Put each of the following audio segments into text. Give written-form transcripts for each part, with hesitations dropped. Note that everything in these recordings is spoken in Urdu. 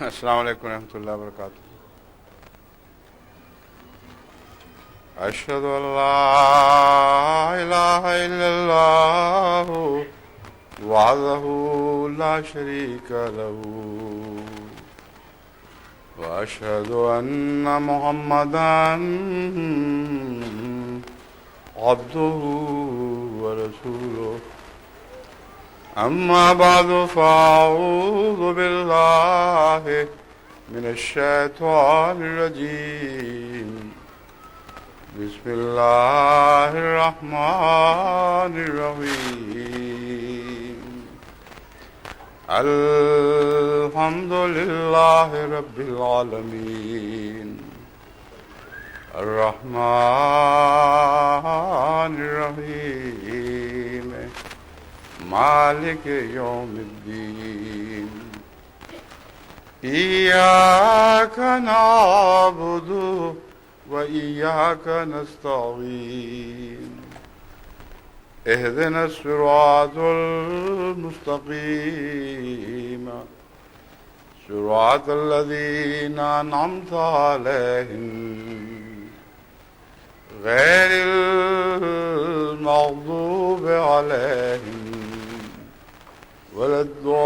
السلام علیکم ورحمۃ اللہ وبرکاتہ. اشہد ان لا الہ الا اللہ وحدہ لا شریک لہ واشہد ان محمدا عبدہ ورسولہ. اما بعد فاعوذ باللہ من الشیطان الرجیم. بسم اللہ الرحمن الرحیم. الحمد للہ رب العالمین الرحمن الرحیم مالک یوم الدین. ایاک نعبد وإياك نستعين. اهدنا الصراط المستقيم صراط الذين أنعمت عليهم غير المغضوب عليهم ولا الضالين.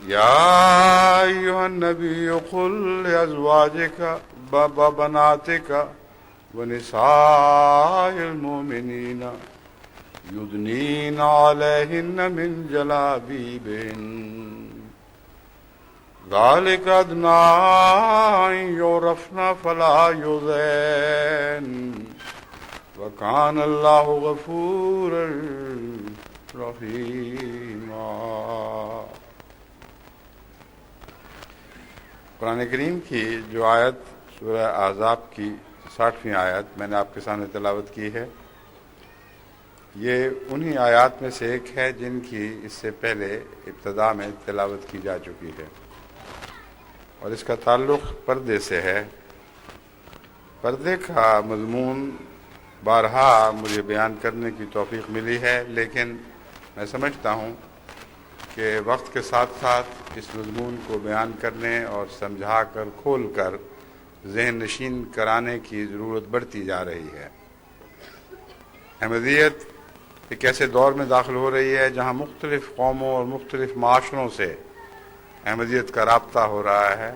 يا أيها النبي قل لأزواجك وبناتك ونساء المؤمنين يدنين عليهن من جلابيبهن ذلك أدنى أن يعرفن فلا يؤذين وكان الله غفورا رحيما. قرآن کریم کی جو آیت سورہ احزاب کی 60ویں آیت میں نے آپ کے سامنے تلاوت کی ہے، یہ انہی آیات میں سے ایک ہے جن کی اس سے پہلے ابتدا میں تلاوت کی جا چکی ہے، اور اس کا تعلق پردے سے ہے. پردے کا مضمون بارہا مجھے بیان کرنے کی توفیق ملی ہے، لیکن میں سمجھتا ہوں کہ وقت کے ساتھ ساتھ اس مضمون کو بیان کرنے اور سمجھا کر کھول کر ذہن نشین کرانے کی ضرورت بڑھتی جا رہی ہے. احمدیت ایک ایسے دور میں داخل ہو رہی ہے جہاں مختلف قوموں اور مختلف معاشروں سے احمدیت کا رابطہ ہو رہا ہے،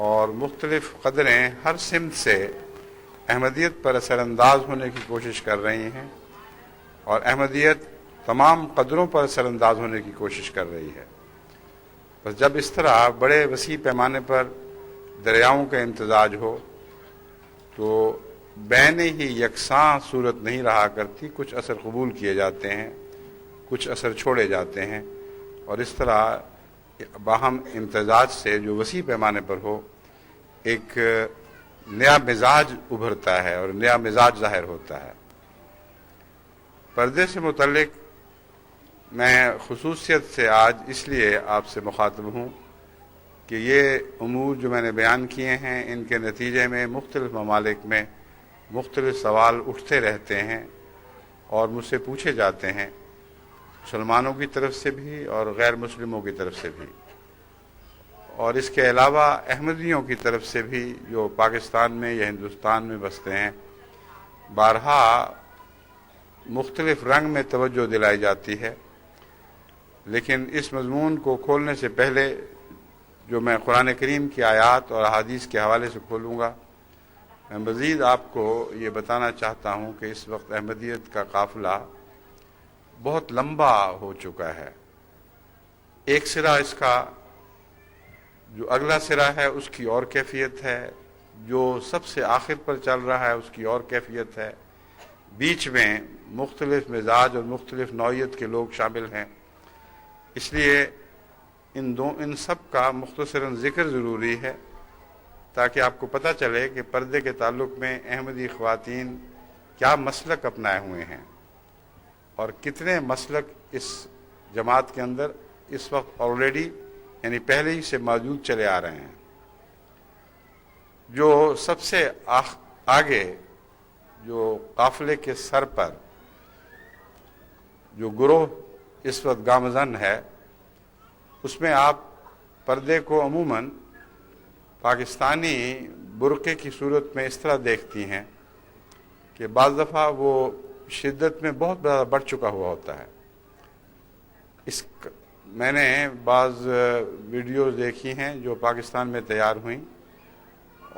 اور مختلف قدریں ہر سمت سے احمدیت پر اثر انداز ہونے کی کوشش کر رہی ہیں، اور احمدیت تمام قدروں پر اثر انداز ہونے کی کوشش کر رہی ہے. بس جب اس طرح بڑے وسیع پیمانے پر دریاؤں کا امتزاج ہو تو بین ہی یکساں صورت نہیں رہا کرتی، کچھ اثر قبول کیے جاتے ہیں، کچھ اثر چھوڑے جاتے ہیں، اور اس طرح باہم امتزاج سے جو وسیع پیمانے پر ہو ایک نیا مزاج ابھرتا ہے اور نیا مزاج ظاہر ہوتا ہے. پردے سے متعلق میں خصوصیت سے آج اس لیے آپ سے مخاطب ہوں کہ یہ امور جو میں نے بیان کیے ہیں ان کے نتیجے میں مختلف ممالک میں مختلف سوال اٹھتے رہتے ہیں اور مجھ سے پوچھے جاتے ہیں، مسلمانوں کی طرف سے بھی اور غیر مسلموں کی طرف سے بھی، اور اس کے علاوہ احمدیوں کی طرف سے بھی جو پاکستان میں یا ہندوستان میں بستے ہیں. بارہا مختلف رنگ میں توجہ دلائی جاتی ہے، لیکن اس مضمون کو کھولنے سے پہلے جو میں قرآن کریم کی آیات اور احادیث کے حوالے سے کھولوں گا، میں مزید آپ کو یہ بتانا چاہتا ہوں کہ اس وقت احمدیت کا قافلہ بہت لمبا ہو چکا ہے. ایک سرا اس کا جو اگلا سرا ہے اس کی اور کیفیت ہے، جو سب سے آخر پر چل رہا ہے اس کی اور کیفیت ہے، بیچ میں مختلف مزاج اور مختلف نوعیت کے لوگ شامل ہیں. اس لیے ان سب کا مختصراً ذکر ضروری ہے تاکہ آپ کو پتہ چلے کہ پردے کے تعلق میں احمدی خواتین کیا مسلک اپنائے ہوئے ہیں اور کتنے مسلک اس جماعت کے اندر اس وقت آلریڈی یعنی پہلے ہی سے موجود چلے آ رہے ہیں. جو سب سے آگے جو قافلے کے سر پر جو گروہ اس وقت گامزن ہے اس میں آپ پردے کو عموماً پاکستانی برقعے کی صورت میں اس طرح دیکھتی ہیں کہ بعض دفعہ وہ شدت میں بہت زیادہ بڑھ چکا ہوا ہوتا ہے. میں نے بعض ویڈیوز دیکھی ہیں جو پاکستان میں تیار ہوئیں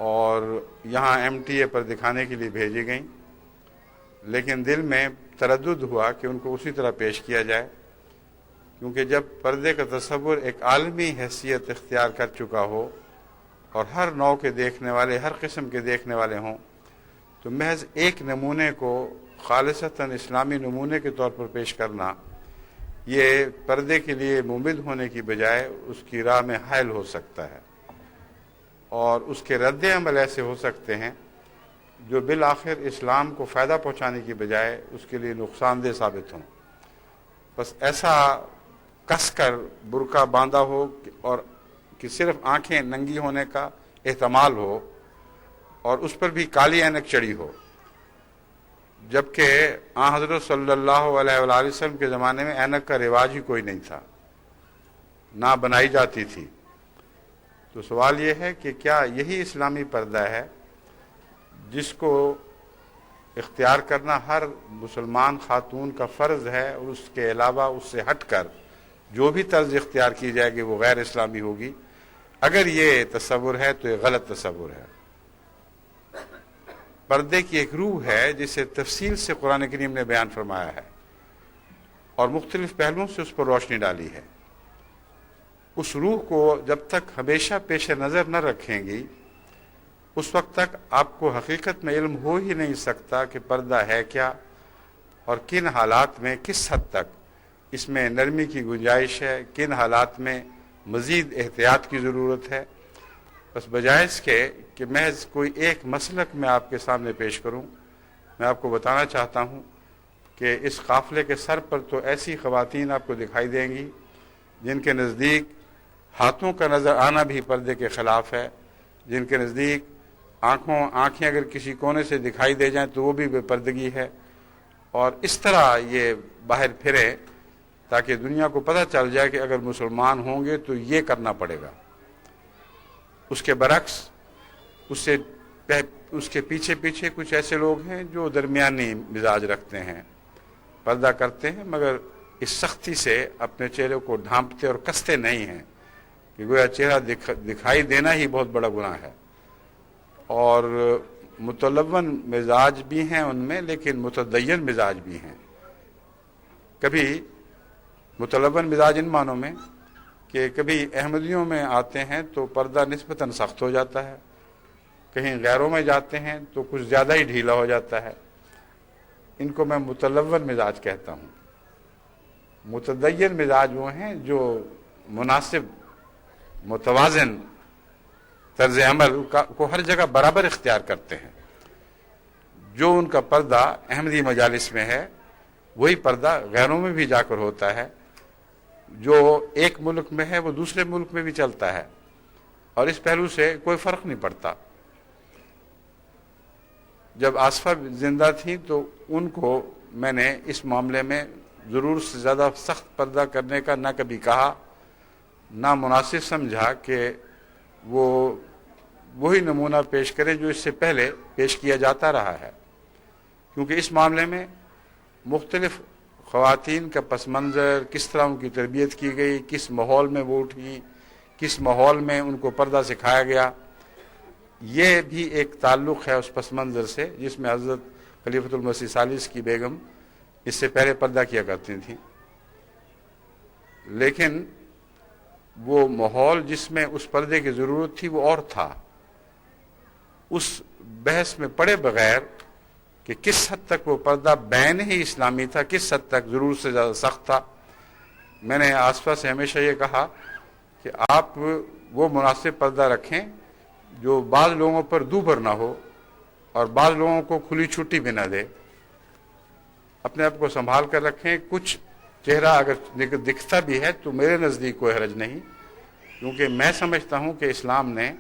اور یہاں MTA پر دکھانے کے لیے بھیجی گئیں، لیکن دل میں تردد ہوا کہ ان کو اسی طرح پیش کیا جائے، کیونکہ جب پردے کا تصور ایک عالمی حیثیت اختیار کر چکا ہو اور ہر نوع کے دیکھنے والے، ہر قسم کے دیکھنے والے ہوں، تو محض ایک نمونے کو خالصتاً اسلامی نمونے کے طور پر پیش کرنا یہ پردے کے لیے ممد ہونے کی بجائے اس کی راہ میں حائل ہو سکتا ہے، اور اس کے رد عمل ایسے ہو سکتے ہیں جو بالآخر اسلام کو فائدہ پہنچانے کی بجائے اس کے لیے نقصان دہ ثابت ہوں. بس ایسا کس کر برقع باندھا ہو اور کہ صرف آنکھیں ننگی ہونے کا احتمال ہو اور اس پر بھی کالی اینک چڑھی ہو، جبکہ حضرت صلی اللہ علیہ وآلہ وسلم کے زمانے میں اینک کا رواج ہی کوئی نہیں تھا، نہ بنائی جاتی تھی. تو سوال یہ ہے کہ کیا یہی اسلامی پردہ ہے جس کو اختیار کرنا ہر مسلمان خاتون کا فرض ہے، اور اس کے علاوہ اس سے ہٹ کر جو بھی طرز اختیار کی جائے گی وہ غیر اسلامی ہوگی؟ اگر یہ تصور ہے تو یہ غلط تصور ہے. پردے کی ایک روح ہے جسے تفصیل سے قرآن کریم نے بیان فرمایا ہے اور مختلف پہلوؤں سے اس پر روشنی ڈالی ہے. اس روح کو جب تک ہمیشہ پیش نظر نہ رکھیں گی اس وقت تک آپ کو حقیقت میں علم ہو ہی نہیں سکتا کہ پردہ ہے کیا اور کن حالات میں کس حد تک اس میں نرمی کی گنجائش ہے، کن حالات میں مزید احتیاط کی ضرورت ہے. بس بجائے اس کے کہ محض کوئی ایک مسلک میں آپ کے سامنے پیش کروں، میں آپ کو بتانا چاہتا ہوں کہ اس قافلے کے سر پر تو ایسی خواتین آپ کو دکھائی دیں گی جن کے نزدیک ہاتھوں کا نظر آنا بھی پردے کے خلاف ہے، جن کے نزدیک آنکھیں اگر کسی کونے سے دکھائی دے جائیں تو وہ بھی بے پردگی ہے، اور اس طرح یہ باہر پھرے تاکہ دنیا کو پتہ چل جائے کہ اگر مسلمان ہوں گے تو یہ کرنا پڑے گا. اس کے برعکس اس کے پیچھے پیچھے کچھ ایسے لوگ ہیں جو درمیانی مزاج رکھتے ہیں، پردہ کرتے ہیں مگر اس سختی سے اپنے چہرے کو ڈھانپتے اور کستے نہیں ہیں کہ گویا چہرہ دکھائی دینا ہی بہت بڑا گناہ ہے. اور متلون مزاج بھی ہیں ان میں، لیکن متدین مزاج بھی ہیں. کبھی متلون مزاج ان معنوں میں کہ کبھی احمدیوں میں آتے ہیں تو پردہ نسبتاً سخت ہو جاتا ہے، کہیں غیروں میں جاتے ہیں تو کچھ زیادہ ہی ڈھیلا ہو جاتا ہے. ان کو میں متلون مزاج کہتا ہوں. متدین مزاج وہ ہیں جو مناسب متوازن طرز عمل کو ہر جگہ برابر اختیار کرتے ہیں. جو ان کا پردہ احمدی مجالس میں ہے وہی پردہ غیروں میں بھی جا کر ہوتا ہے. جو ایک ملک میں ہے وہ دوسرے ملک میں بھی چلتا ہے، اور اس پہلو سے کوئی فرق نہیں پڑتا. جب آصفہ زندہ تھیں تو ان کو میں نے اس معاملے میں ضرور سے زیادہ سخت پردہ کرنے کا نہ کبھی کہا، نہ مناسب سمجھا کہ وہ وہی نمونہ پیش کریں جو اس سے پہلے پیش کیا جاتا رہا ہے، کیونکہ اس معاملے میں مختلف خواتین کا پس منظر، کس طرح ان کی تربیت کی گئی، کس ماحول میں وہ اٹھی، کس ماحول میں ان کو پردہ سکھایا گیا، یہ بھی ایک تعلق ہے اس پس منظر سے جس میں حضرت خلیفۃ المسیح ثالث کی بیگم اس سے پہلے پردہ کیا کرتی تھیں. لیکن وہ ماحول جس میں اس پردے کی ضرورت تھی وہ اور تھا. اس بحث میں پڑے بغیر کہ کس حد تک وہ پردہ بین ہی اسلامی تھا، کس حد تک ضرور سے زیادہ سخت تھا، میں نے آصفہ سے ہمیشہ یہ کہا کہ آپ وہ مناسب پردہ رکھیں جو بعض لوگوں پر دوبر نہ ہو اور بعض لوگوں کو کھلی چھٹی بھی نہ دے. اپنے آپ کو سنبھال کر رکھیں. کچھ چہرہ اگر دکھتا بھی ہے تو میرے نزدیک کوئی حرج نہیں، کیونکہ میں سمجھتا ہوں کہ اسلام نے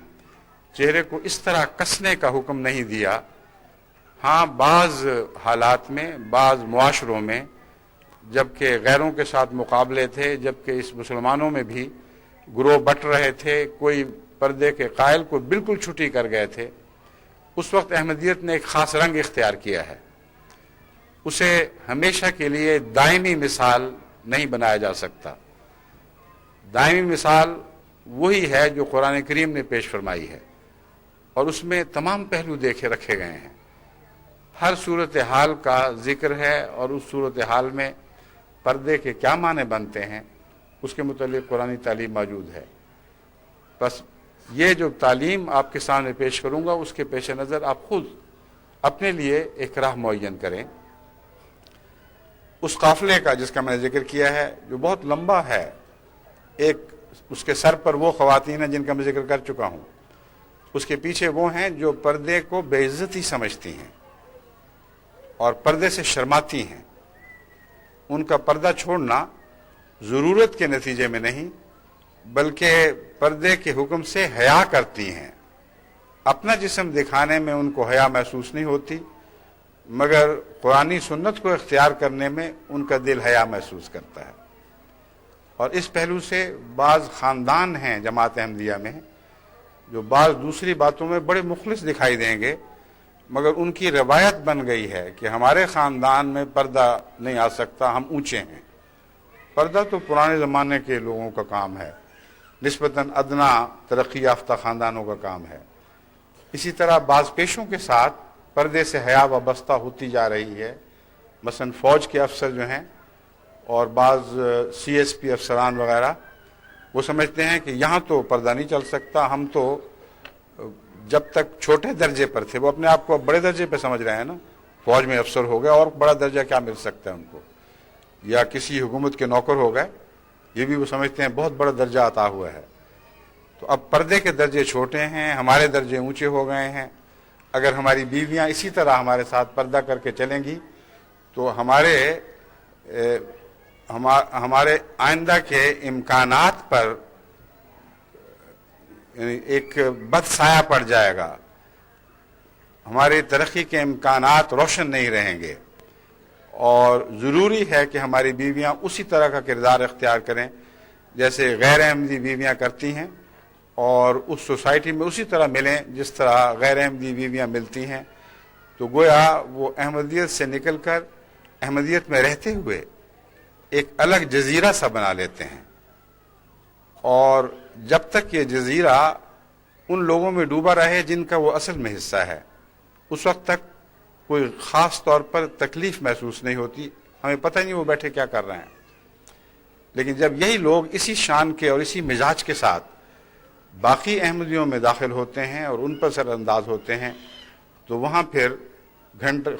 چہرے کو اس طرح کسنے کا حکم نہیں دیا. ہاں بعض حالات میں، بعض معاشروں میں جبکہ غیروں کے ساتھ مقابلے تھے، جبکہ اس مسلمانوں میں بھی گروہ بٹ رہے تھے، کوئی پردے کے قائل کو بالکل چھٹی کر گئے تھے، اس وقت احمدیت نے ایک خاص رنگ اختیار کیا ہے. اسے ہمیشہ کے لیے دائمی مثال نہیں بنایا جا سکتا. دائمی مثال وہی ہے جو قرآن کریم نے پیش فرمائی ہے، اور اس میں تمام پہلو رکھے گئے ہیں. ہر صورتحال کا ذکر ہے، اور اس صورتحال میں پردے کے کیا معنی بنتے ہیں اس کے متعلق قرآنی تعلیم موجود ہے. بس یہ جو تعلیم آپ کے سامنے پیش کروں گا، اس کے پیش نظر آپ خود اپنے لیے ایک راہ معین کریں. اس قافلے کا جس کا میں نے ذکر کیا ہے، جو بہت لمبا ہے، ایک اس کے سر پر وہ خواتین ہیں جن کا میں ذکر کر چکا ہوں، اس کے پیچھے وہ ہیں جو پردے کو بے عزتی سمجھتی ہیں اور پردے سے شرماتی ہیں. ان کا پردہ چھوڑنا ضرورت کے نتیجے میں نہیں، بلکہ پردے کے حکم سے حیا کرتی ہیں. اپنا جسم دکھانے میں ان کو حیا محسوس نہیں ہوتی، مگر قرآنی سنت کو اختیار کرنے میں ان کا دل حیا محسوس کرتا ہے. اور اس پہلو سے بعض خاندان ہیں جماعت احمدیہ میں جو بعض دوسری باتوں میں بڑے مخلص دکھائی دیں گے، مگر ان کی روایت بن گئی ہے کہ ہمارے خاندان میں پردہ نہیں آ سکتا، ہم اونچے ہیں. پردہ تو پرانے زمانے کے لوگوں کا کام ہے، نسبتاً ادنا ترقی یافتہ خاندانوں کا کام ہے. اسی طرح بعض پیشوں کے ساتھ پردے سے حیا وابستہ ہوتی جا رہی ہے. مثلا فوج کے افسر جو ہیں اور بعض سی ایس پی افسران وغیرہ، وہ سمجھتے ہیں کہ یہاں تو پردہ نہیں چل سکتا، ہم تو جب تک چھوٹے درجے پر تھے، وہ اپنے آپ کو بڑے درجے پہ سمجھ رہے ہیں نا، فوج میں افسر ہو گئے اور بڑا درجہ کیا مل سکتا ہے ان کو، یا کسی حکومت کے نوکر ہو گئے، یہ بھی وہ سمجھتے ہیں بہت بڑا درجہ عطا ہوا ہے. تو اب پردے کے درجے چھوٹے ہیں، ہمارے درجے اونچے ہو گئے ہیں. اگر ہماری بیویاں اسی طرح ہمارے ساتھ پردہ کر کے چلیں گی تو ہمارے آئندہ کے امکانات پر ایک بد سایہ پڑ جائے گا، ہماری ترقی کے امکانات روشن نہیں رہیں گے. اور ضروری ہے کہ ہماری بیویاں اسی طرح کا کردار اختیار کریں جیسے غیر احمدی بیویاں کرتی ہیں، اور اس سوسائٹی میں اسی طرح ملیں جس طرح غیر احمدی بیویاں ملتی ہیں. تو گویا وہ احمدیت سے نکل کر احمدیت میں رہتے ہوئے ایک الگ جزیرہ سا بنا لیتے ہیں. اور جب تک یہ جزیرہ ان لوگوں میں ڈوبا رہے جن کا وہ اصل میں حصہ ہے، اس وقت تک کوئی خاص طور پر تکلیف محسوس نہیں ہوتی، ہمیں پتہ نہیں وہ بیٹھے کیا کر رہے ہیں. لیکن جب یہی لوگ اسی شان کے اور اسی مزاج کے ساتھ باقی احمدیوں میں داخل ہوتے ہیں اور ان پر سر انداز ہوتے ہیں، تو وہاں پھر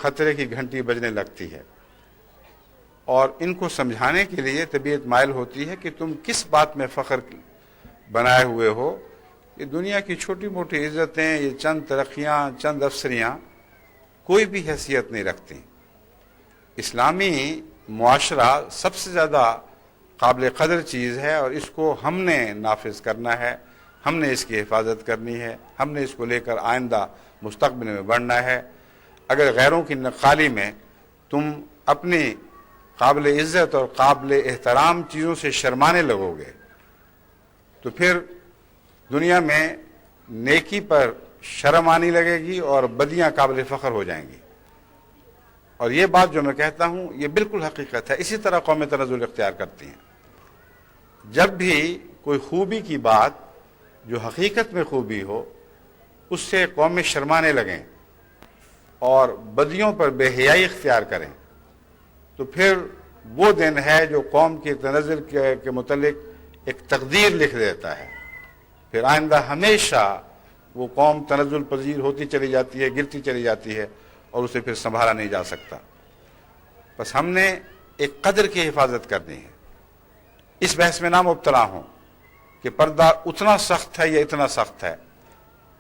خطرے کی گھنٹی بجنے لگتی ہے. اور ان کو سمجھانے کے لیے طبیعت مائل ہوتی ہے کہ تم کس بات میں فخر بنائے ہوئے ہو. یہ دنیا کی چھوٹی موٹی عزتیں، یہ چند ترقیاں، چند افسریاں کوئی بھی حیثیت نہیں رکھتی. اسلامی معاشرہ سب سے زیادہ قابل قدر چیز ہے، اور اس کو ہم نے نافذ کرنا ہے، ہم نے اس کی حفاظت کرنی ہے، ہم نے اس کو لے کر آئندہ مستقبل میں بڑھنا ہے. اگر غیروں کی نقالی میں تم اپنی قابل عزت اور قابل احترام چیزوں سے شرمانے لگو گے تو پھر دنیا میں نیکی پر شرم آنے لگے گی اور بدیاں قابل فخر ہو جائیں گی. اور یہ بات جو میں کہتا ہوں یہ بالکل حقیقت ہے. اسی طرح قومیں تنزل اختیار کرتی ہیں. جب بھی کوئی خوبی کی بات جو حقیقت میں خوبی ہو اس سے قومیں شرمانے لگیں اور بدیوں پر بے حیائی اختیار کریں، تو پھر وہ دن ہے جو قوم کی تنزل کے متعلق ایک تقدیر لکھ دیتا ہے. پھر آئندہ ہمیشہ وہ قوم تنزل پذیر ہوتی چلی جاتی ہے، گرتی چلی جاتی ہے، اور اسے پھر سنبھالا نہیں جا سکتا. بس ہم نے ایک قدر کی حفاظت کرنی ہے. اس بحث میں نہ مبتلا ہوں کہ پردہ اتنا سخت ہے یا اتنا سخت ہے.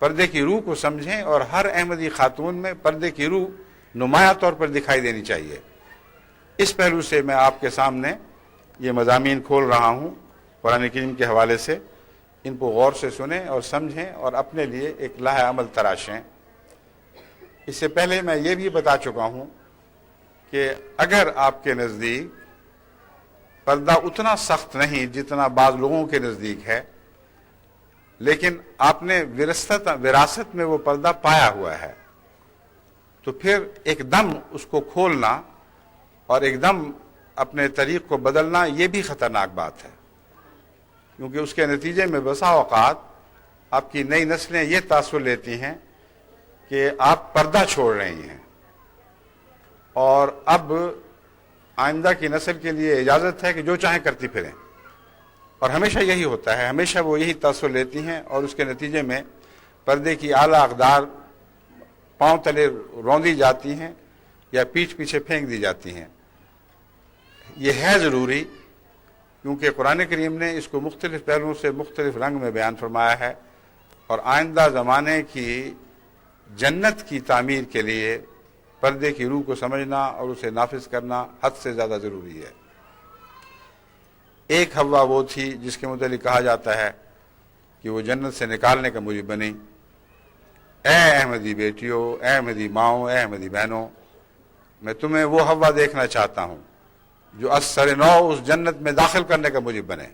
پردے کی روح کو سمجھیں، اور ہر احمدی خاتون میں پردے کی روح نمایاں طور پر دکھائی دینی چاہیے. اس پہلو سے میں آپ کے سامنے یہ مضامین کھول رہا ہوں قرآن کریم کے حوالے سے. ان کو غور سے سنیں اور سمجھیں اور اپنے لیے ایک لاہ عمل تراشیں. اس سے پہلے میں یہ بھی بتا چکا ہوں کہ اگر آپ کے نزدیک پردہ اتنا سخت نہیں جتنا بعض لوگوں کے نزدیک ہے، لیکن آپ نے وراثت میں وہ پردہ پایا ہوا ہے، تو پھر ایک دم اس کو کھولنا اور ایک دم اپنے طریق کو بدلنا یہ بھی خطرناک بات ہے، کیونکہ اس کے نتیجے میں بسا اوقات آپ کی نئی نسلیں یہ تاثر لیتی ہیں کہ آپ پردہ چھوڑ رہی ہیں، اور اب آئندہ کی نسل کے لیے اجازت ہے کہ جو چاہیں کرتی پھریں، اور ہمیشہ یہی ہوتا ہے، ہمیشہ وہ یہی تاثر لیتی ہیں، اور اس کے نتیجے میں پردے کی اعلیٰ اقدار پاؤں تلے روندی جاتی ہیں یا پیٹھ پیچھے پھینک دی جاتی ہیں۔ یہ ہے ضروری، کیونکہ قرآن کریم نے اس کو مختلف پہلوؤں سے مختلف رنگ میں بیان فرمایا ہے، اور آئندہ زمانے کی جنت کی تعمیر کے لیے پردے کی روح کو سمجھنا اور اسے نافذ کرنا حد سے زیادہ ضروری ہے۔ ایک حوا وہ تھی جس کے متعلق کہا جاتا ہے کہ وہ جنت سے نکالنے کا موجب بنی۔ اے احمدی بیٹیوں، اے احمدی ماؤں، اے احمدی بہنوں، میں تمہیں وہ حوا دیکھنا چاہتا ہوں جو از سر نو اس جنت میں داخل کرنے کا موجب بنے،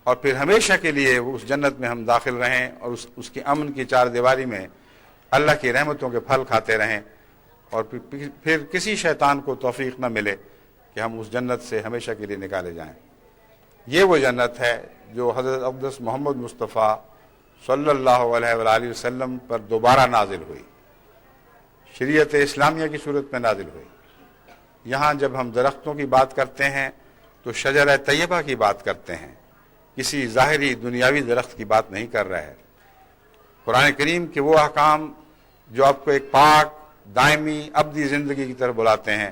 اور پھر ہمیشہ کے لیے اس جنت میں ہم داخل رہیں اور اس کی امن کی چار دیواری میں اللہ کی رحمتوں کے پھل کھاتے رہیں، اور پھر کسی شیطان کو توفیق نہ ملے کہ ہم اس جنت سے ہمیشہ کے لیے نکالے جائیں۔ یہ وہ جنت ہے جو حضرت اقدس محمد مصطفیٰ صلی اللہ علیہ وآلہ وسلم پر دوبارہ نازل ہوئی، شریعت اسلامیہ کی صورت میں نازل ہوئی۔ یہاں جب ہم درختوں کی بات کرتے ہیں تو شجرہ طیبہ کی بات کرتے ہیں، کسی ظاہری دنیاوی درخت کی بات نہیں کر رہا ہے۔ قرآن کریم کے وہ احکام جو آپ کو ایک پاک دائمی ابدی زندگی کی طرف بلاتے ہیں،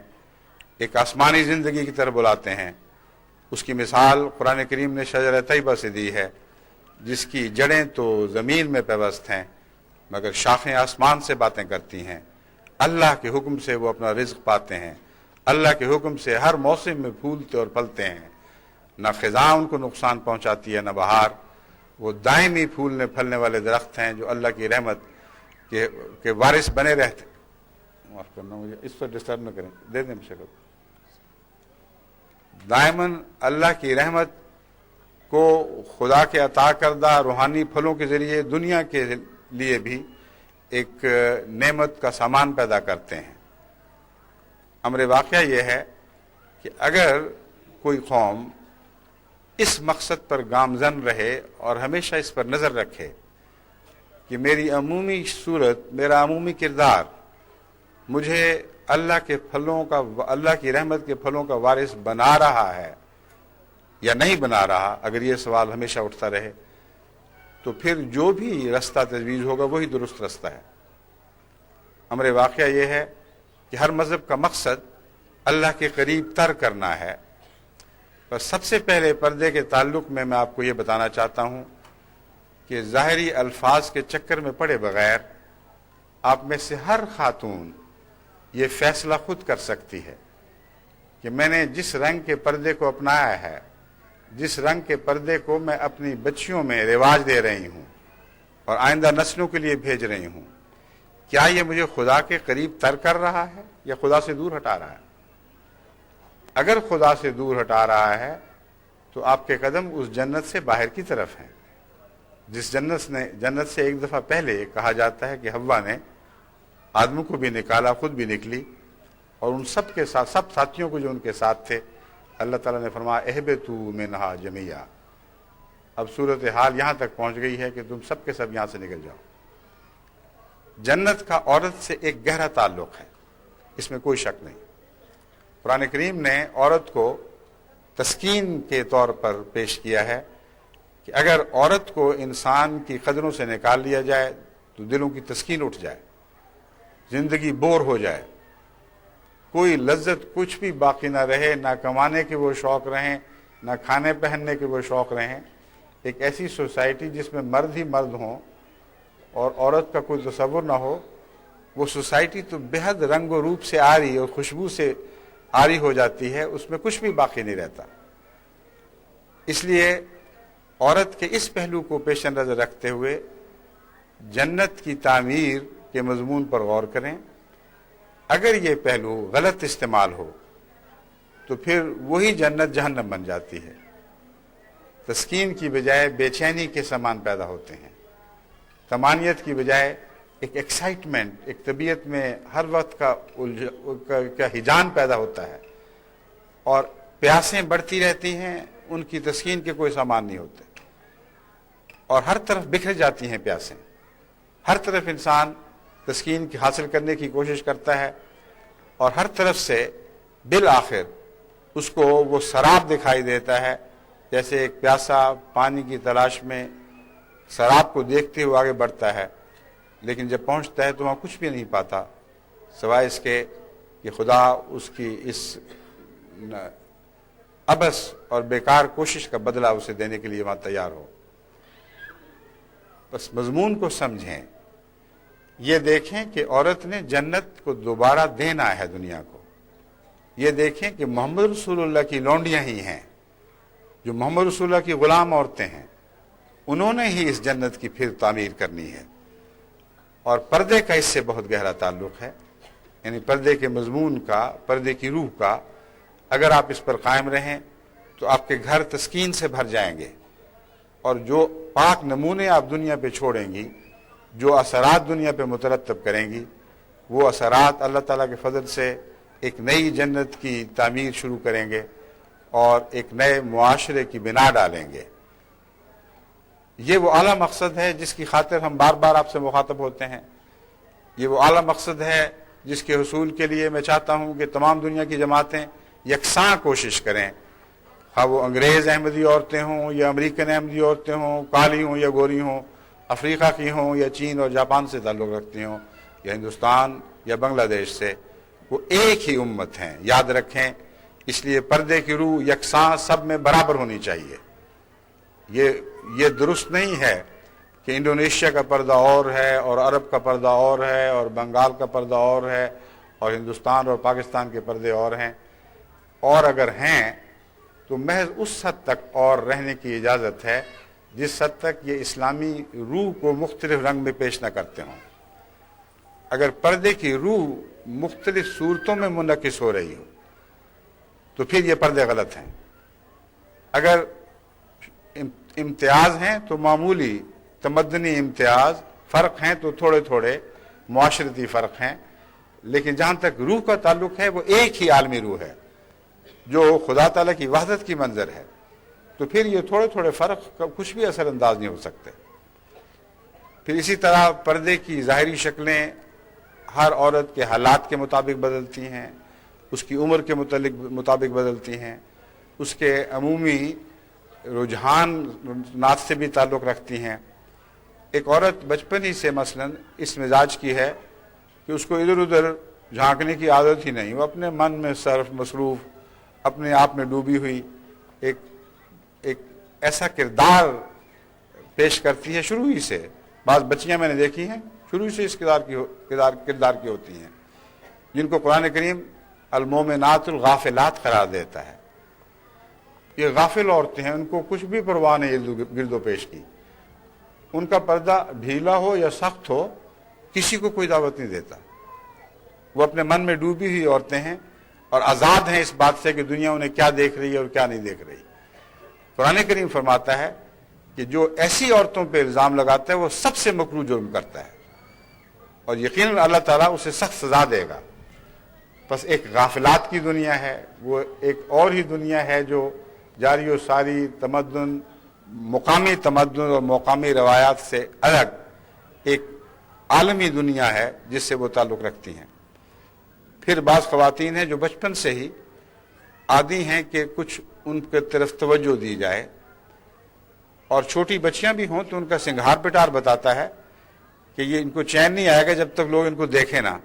ایک آسمانی زندگی کی طرف بلاتے ہیں، اس کی مثال قرآن کریم نے شجرہ طیبہ سے دی ہے، جس کی جڑیں تو زمین میں پیوست ہیں مگر شاخیں آسمان سے باتیں کرتی ہیں۔ اللہ کے حکم سے وہ اپنا رزق پاتے ہیں، اللہ کے حکم سے ہر موسم میں پھولتے اور پھلتے ہیں، نہ خزاں ان کو نقصان پہنچاتی ہے نہ بہار۔ وہ دائمی پھولنے پھلنے والے درخت ہیں جو اللہ کی رحمت کے وارث بنے رہتے۔ معاف کرنا مجھے، اس پر ڈسٹرب نہ کریں، دے دیں شکل۔ دائماً اللہ کی رحمت کو خدا کے عطا کردہ روحانی پھلوں کے ذریعے دنیا کے لیے بھی ایک نعمت کا سامان پیدا کرتے ہیں۔ امر واقعہ یہ ہے کہ اگر کوئی قوم اس مقصد پر گامزن رہے اور ہمیشہ اس پر نظر رکھے کہ میری عمومی صورت، میرا عمومی کردار مجھے اللہ کے پھلوں کا، اللہ کی رحمت کے پھلوں کا وارث بنا رہا ہے یا نہیں بنا رہا، اگر یہ سوال ہمیشہ اٹھتا رہے تو پھر جو بھی رستہ تجویز ہوگا وہی درست رستہ ہے۔ امر واقعہ یہ ہے کہ ہر مذہب کا مقصد اللہ کے قریب تر کرنا ہے، پر سب سے پہلے پردے کے تعلق میں آپ کو یہ بتانا چاہتا ہوں کہ ظاہری الفاظ کے چکر میں پڑے بغیر آپ میں سے ہر خاتون یہ فیصلہ خود کر سکتی ہے کہ میں نے جس رنگ کے پردے کو اپنایا ہے، جس رنگ کے پردے کو میں اپنی بچیوں میں رواج دے رہی ہوں اور آئندہ نسلوں کے لیے بھیج رہی ہوں، کیا یہ مجھے خدا کے قریب تر کر رہا ہے یا خدا سے دور ہٹا رہا ہے؟ اگر خدا سے دور ہٹا رہا ہے تو آپ کے قدم اس جنت سے باہر کی طرف ہیں، جس جنت سے ایک دفعہ پہلے کہا جاتا ہے کہ حوا نے آدم کو بھی نکالا، خود بھی نکلی، اور ان سب کے ساتھ، سب ساتھیوں کو جو ان کے ساتھ تھے، اللہ تعالیٰ نے فرمایا اہبطوا منہا جمیعا۔ اب صورتحال یہاں تک پہنچ گئی ہے کہ تم سب کے سب یہاں سے نکل جاؤ۔ جنت کا عورت سے ایک گہرا تعلق ہے، اس میں کوئی شک نہیں۔ قرآن کریم نے عورت کو تسکین کے طور پر پیش کیا ہے کہ اگر عورت کو انسان کی قدروں سے نکال لیا جائے تو دلوں کی تسکین اٹھ جائے، زندگی بور ہو جائے، کوئی لذت کچھ بھی باقی نہ رہے، نہ کمانے کے وہ شوق رہیں، نہ کھانے پہننے کے وہ شوق رہیں۔ ایک ایسی سوسائٹی جس میں مرد ہی مرد ہوں اور عورت کا کوئی تصور نہ ہو، وہ سوسائٹی تو بے حد رنگ و روپ سے عاری اور خوشبو سے عاری ہو جاتی ہے، اس میں کچھ بھی باقی نہیں رہتا۔ اس لیے عورت کے اس پہلو کو پیش نظر رکھتے ہوئے جنت کی تعمیر کے مضمون پر غور کریں۔ اگر یہ پہلو غلط استعمال ہو تو پھر وہی جنت جہنم بن جاتی ہے. تسکین کی بجائے بے چینی کے سامان پیدا ہوتے ہیں. طمانینت کی بجائے ایک ایکسائٹمنٹ، ایک طبیعت میں ہر وقت کا ہیجان پیدا ہوتا ہے، اور پیاسیں بڑھتی رہتی ہیں، ان کی تسکین کے کوئی سامان نہیں ہوتے، اور ہر طرف بکھر جاتی ہیں پیاسیں. ہر طرف انسان تسکین کی حاصل کرنے کی کوشش کرتا ہے، اور ہر طرف سے بالآخر اس کو وہ سراب دکھائی دیتا ہے، جیسے ایک پیاسا پانی کی تلاش میں سراب کو دیکھتے ہوئے آگے بڑھتا ہے، لیکن جب پہنچتا ہے تو وہاں کچھ بھی نہیں پاتا سوائے اس کے کہ خدا اس کی اس عبث اور بیکار کوشش کا بدلہ اسے دینے کے لیے وہاں تیار ہو. بس مضمون کو سمجھیں، یہ دیکھیں کہ عورت نے جنت کو دوبارہ دینا ہے دنیا کو. یہ دیکھیں کہ محمد رسول اللہ کی لونڈیاں ہی ہیں، جو محمد رسول اللہ کی غلام عورتیں ہیں، انہوں نے ہی اس جنت کی پھر تعمیر کرنی ہے. اور پردے کا اس سے بہت گہرا تعلق ہے، یعنی پردے کے مضمون کا، پردے کی روح کا. اگر آپ اس پر قائم رہیں تو آپ کے گھر تسکین سے بھر جائیں گے، اور جو پاک نمونے آپ دنیا پہ چھوڑیں گی، جو اثرات دنیا پہ مترتب کریں گی، وہ اثرات اللہ تعالیٰ کے فضل سے ایک نئی جنت کی تعمیر شروع کریں گے اور ایک نئے معاشرے کی بنا ڈالیں گے. یہ وہ اعلیٰ مقصد ہے جس کی خاطر ہم بار بار آپ سے مخاطب ہوتے ہیں. یہ وہ اعلیٰ مقصد ہے جس کے حصول کے لیے میں چاہتا ہوں کہ تمام دنیا کی جماعتیں یکساں کوشش کریں، خواہ وہ انگریز احمدی عورتیں ہوں یا امریکن احمدی عورتیں ہوں، کالی ہوں یا گوری ہوں، افریقہ کی ہوں یا چین اور جاپان سے تعلق رکھتی ہوں، یا ہندوستان یا بنگلہ دیش سے. وہ ایک ہی امت ہیں، یاد رکھیں. اس لیے پردے کی روح یکساں سب میں برابر ہونی چاہیے. یہ درست نہیں ہے کہ انڈونیشیا کا پردہ اور ہے اور عرب کا پردہ اور ہے اور بنگال کا پردہ اور ہے اور ہندوستان اور پاکستان کے پردے اور ہیں. اور اگر ہیں تو محض اس حد تک اور رہنے کی اجازت ہے جس حد تک یہ اسلامی روح کو مختلف رنگ میں پیش نہ کرتے ہوں. اگر پردے کی روح مختلف صورتوں میں منعکس ہو رہی ہو تو پھر یہ پردے غلط ہیں. اگر امتیاز ہیں تو معمولی تمدنی امتیاز، فرق ہیں تو تھوڑے تھوڑے معاشرتی فرق ہیں، لیکن جہاں تک روح کا تعلق ہے وہ ایک ہی عالمی روح ہے جو خدا تعالیٰ کی وحدت کی منظر ہے. تو پھر یہ تھوڑے تھوڑے فرق کچھ بھی اثر انداز نہیں ہو سکتے. پھر اسی طرح پردے کی ظاہری شکلیں ہر عورت کے حالات کے مطابق بدلتی ہیں، اس کی عمر کے مطابق بدلتی ہیں، اس کے عمومی رجحانات سے بھی تعلق رکھتی ہیں. ایک عورت بچپن ہی سے مثلا اس مزاج کی ہے کہ اس کو ادھر ادھر جھانکنے کی عادت ہی نہیں، وہ اپنے من میں صرف مصروف، اپنے آپ میں ڈوبی ہوئی ایک ایسا کردار پیش کرتی ہے شروع ہی سے. بعض بچیاں میں نے دیکھی ہیں شروع سے اس کردار کی ہوتی ہیں، جن کو قرآن کریم المومنات الغافلات قرار دیتا ہے. یہ غافل عورتیں ہیں، ان کو کچھ بھی پرواہ نہیں گرد و پیش کی. ان کا پردہ ڈھیلا ہو یا سخت ہو کسی کو کوئی دعوت نہیں دیتا. وہ اپنے من میں ڈوبی ہوئی عورتیں ہیں اور آزاد ہیں اس بات سے کہ دنیا انہیں کیا دیکھ رہی ہے اور کیا نہیں دیکھ رہی. قرآن کریم فرماتا ہے کہ جو ایسی عورتوں پہ الزام لگاتا ہے وہ سب سے مکروہ جرم کرتا ہے، اور یقیناً اللہ تعالیٰ اسے سخت سزا دے گا. بس ایک غافلات کی دنیا ہے، وہ ایک اور ہی دنیا ہے جو جاری و ساری تمدن، مقامی تمدن اور مقامی روایات سے الگ ایک عالمی دنیا ہے جس سے وہ تعلق رکھتی ہیں. پھر بعض خواتین ہیں جو بچپن سے ہی عادی ہیں کہ کچھ ان کے طرف توجہ دی جائے، اور چھوٹی بچیاں بھی ہوں تو ان کا سنگھار پٹار بتاتا ہے کہ یہ ان کو چین نہیں آئے گا جب تک لوگ ان کو دیکھیں نا.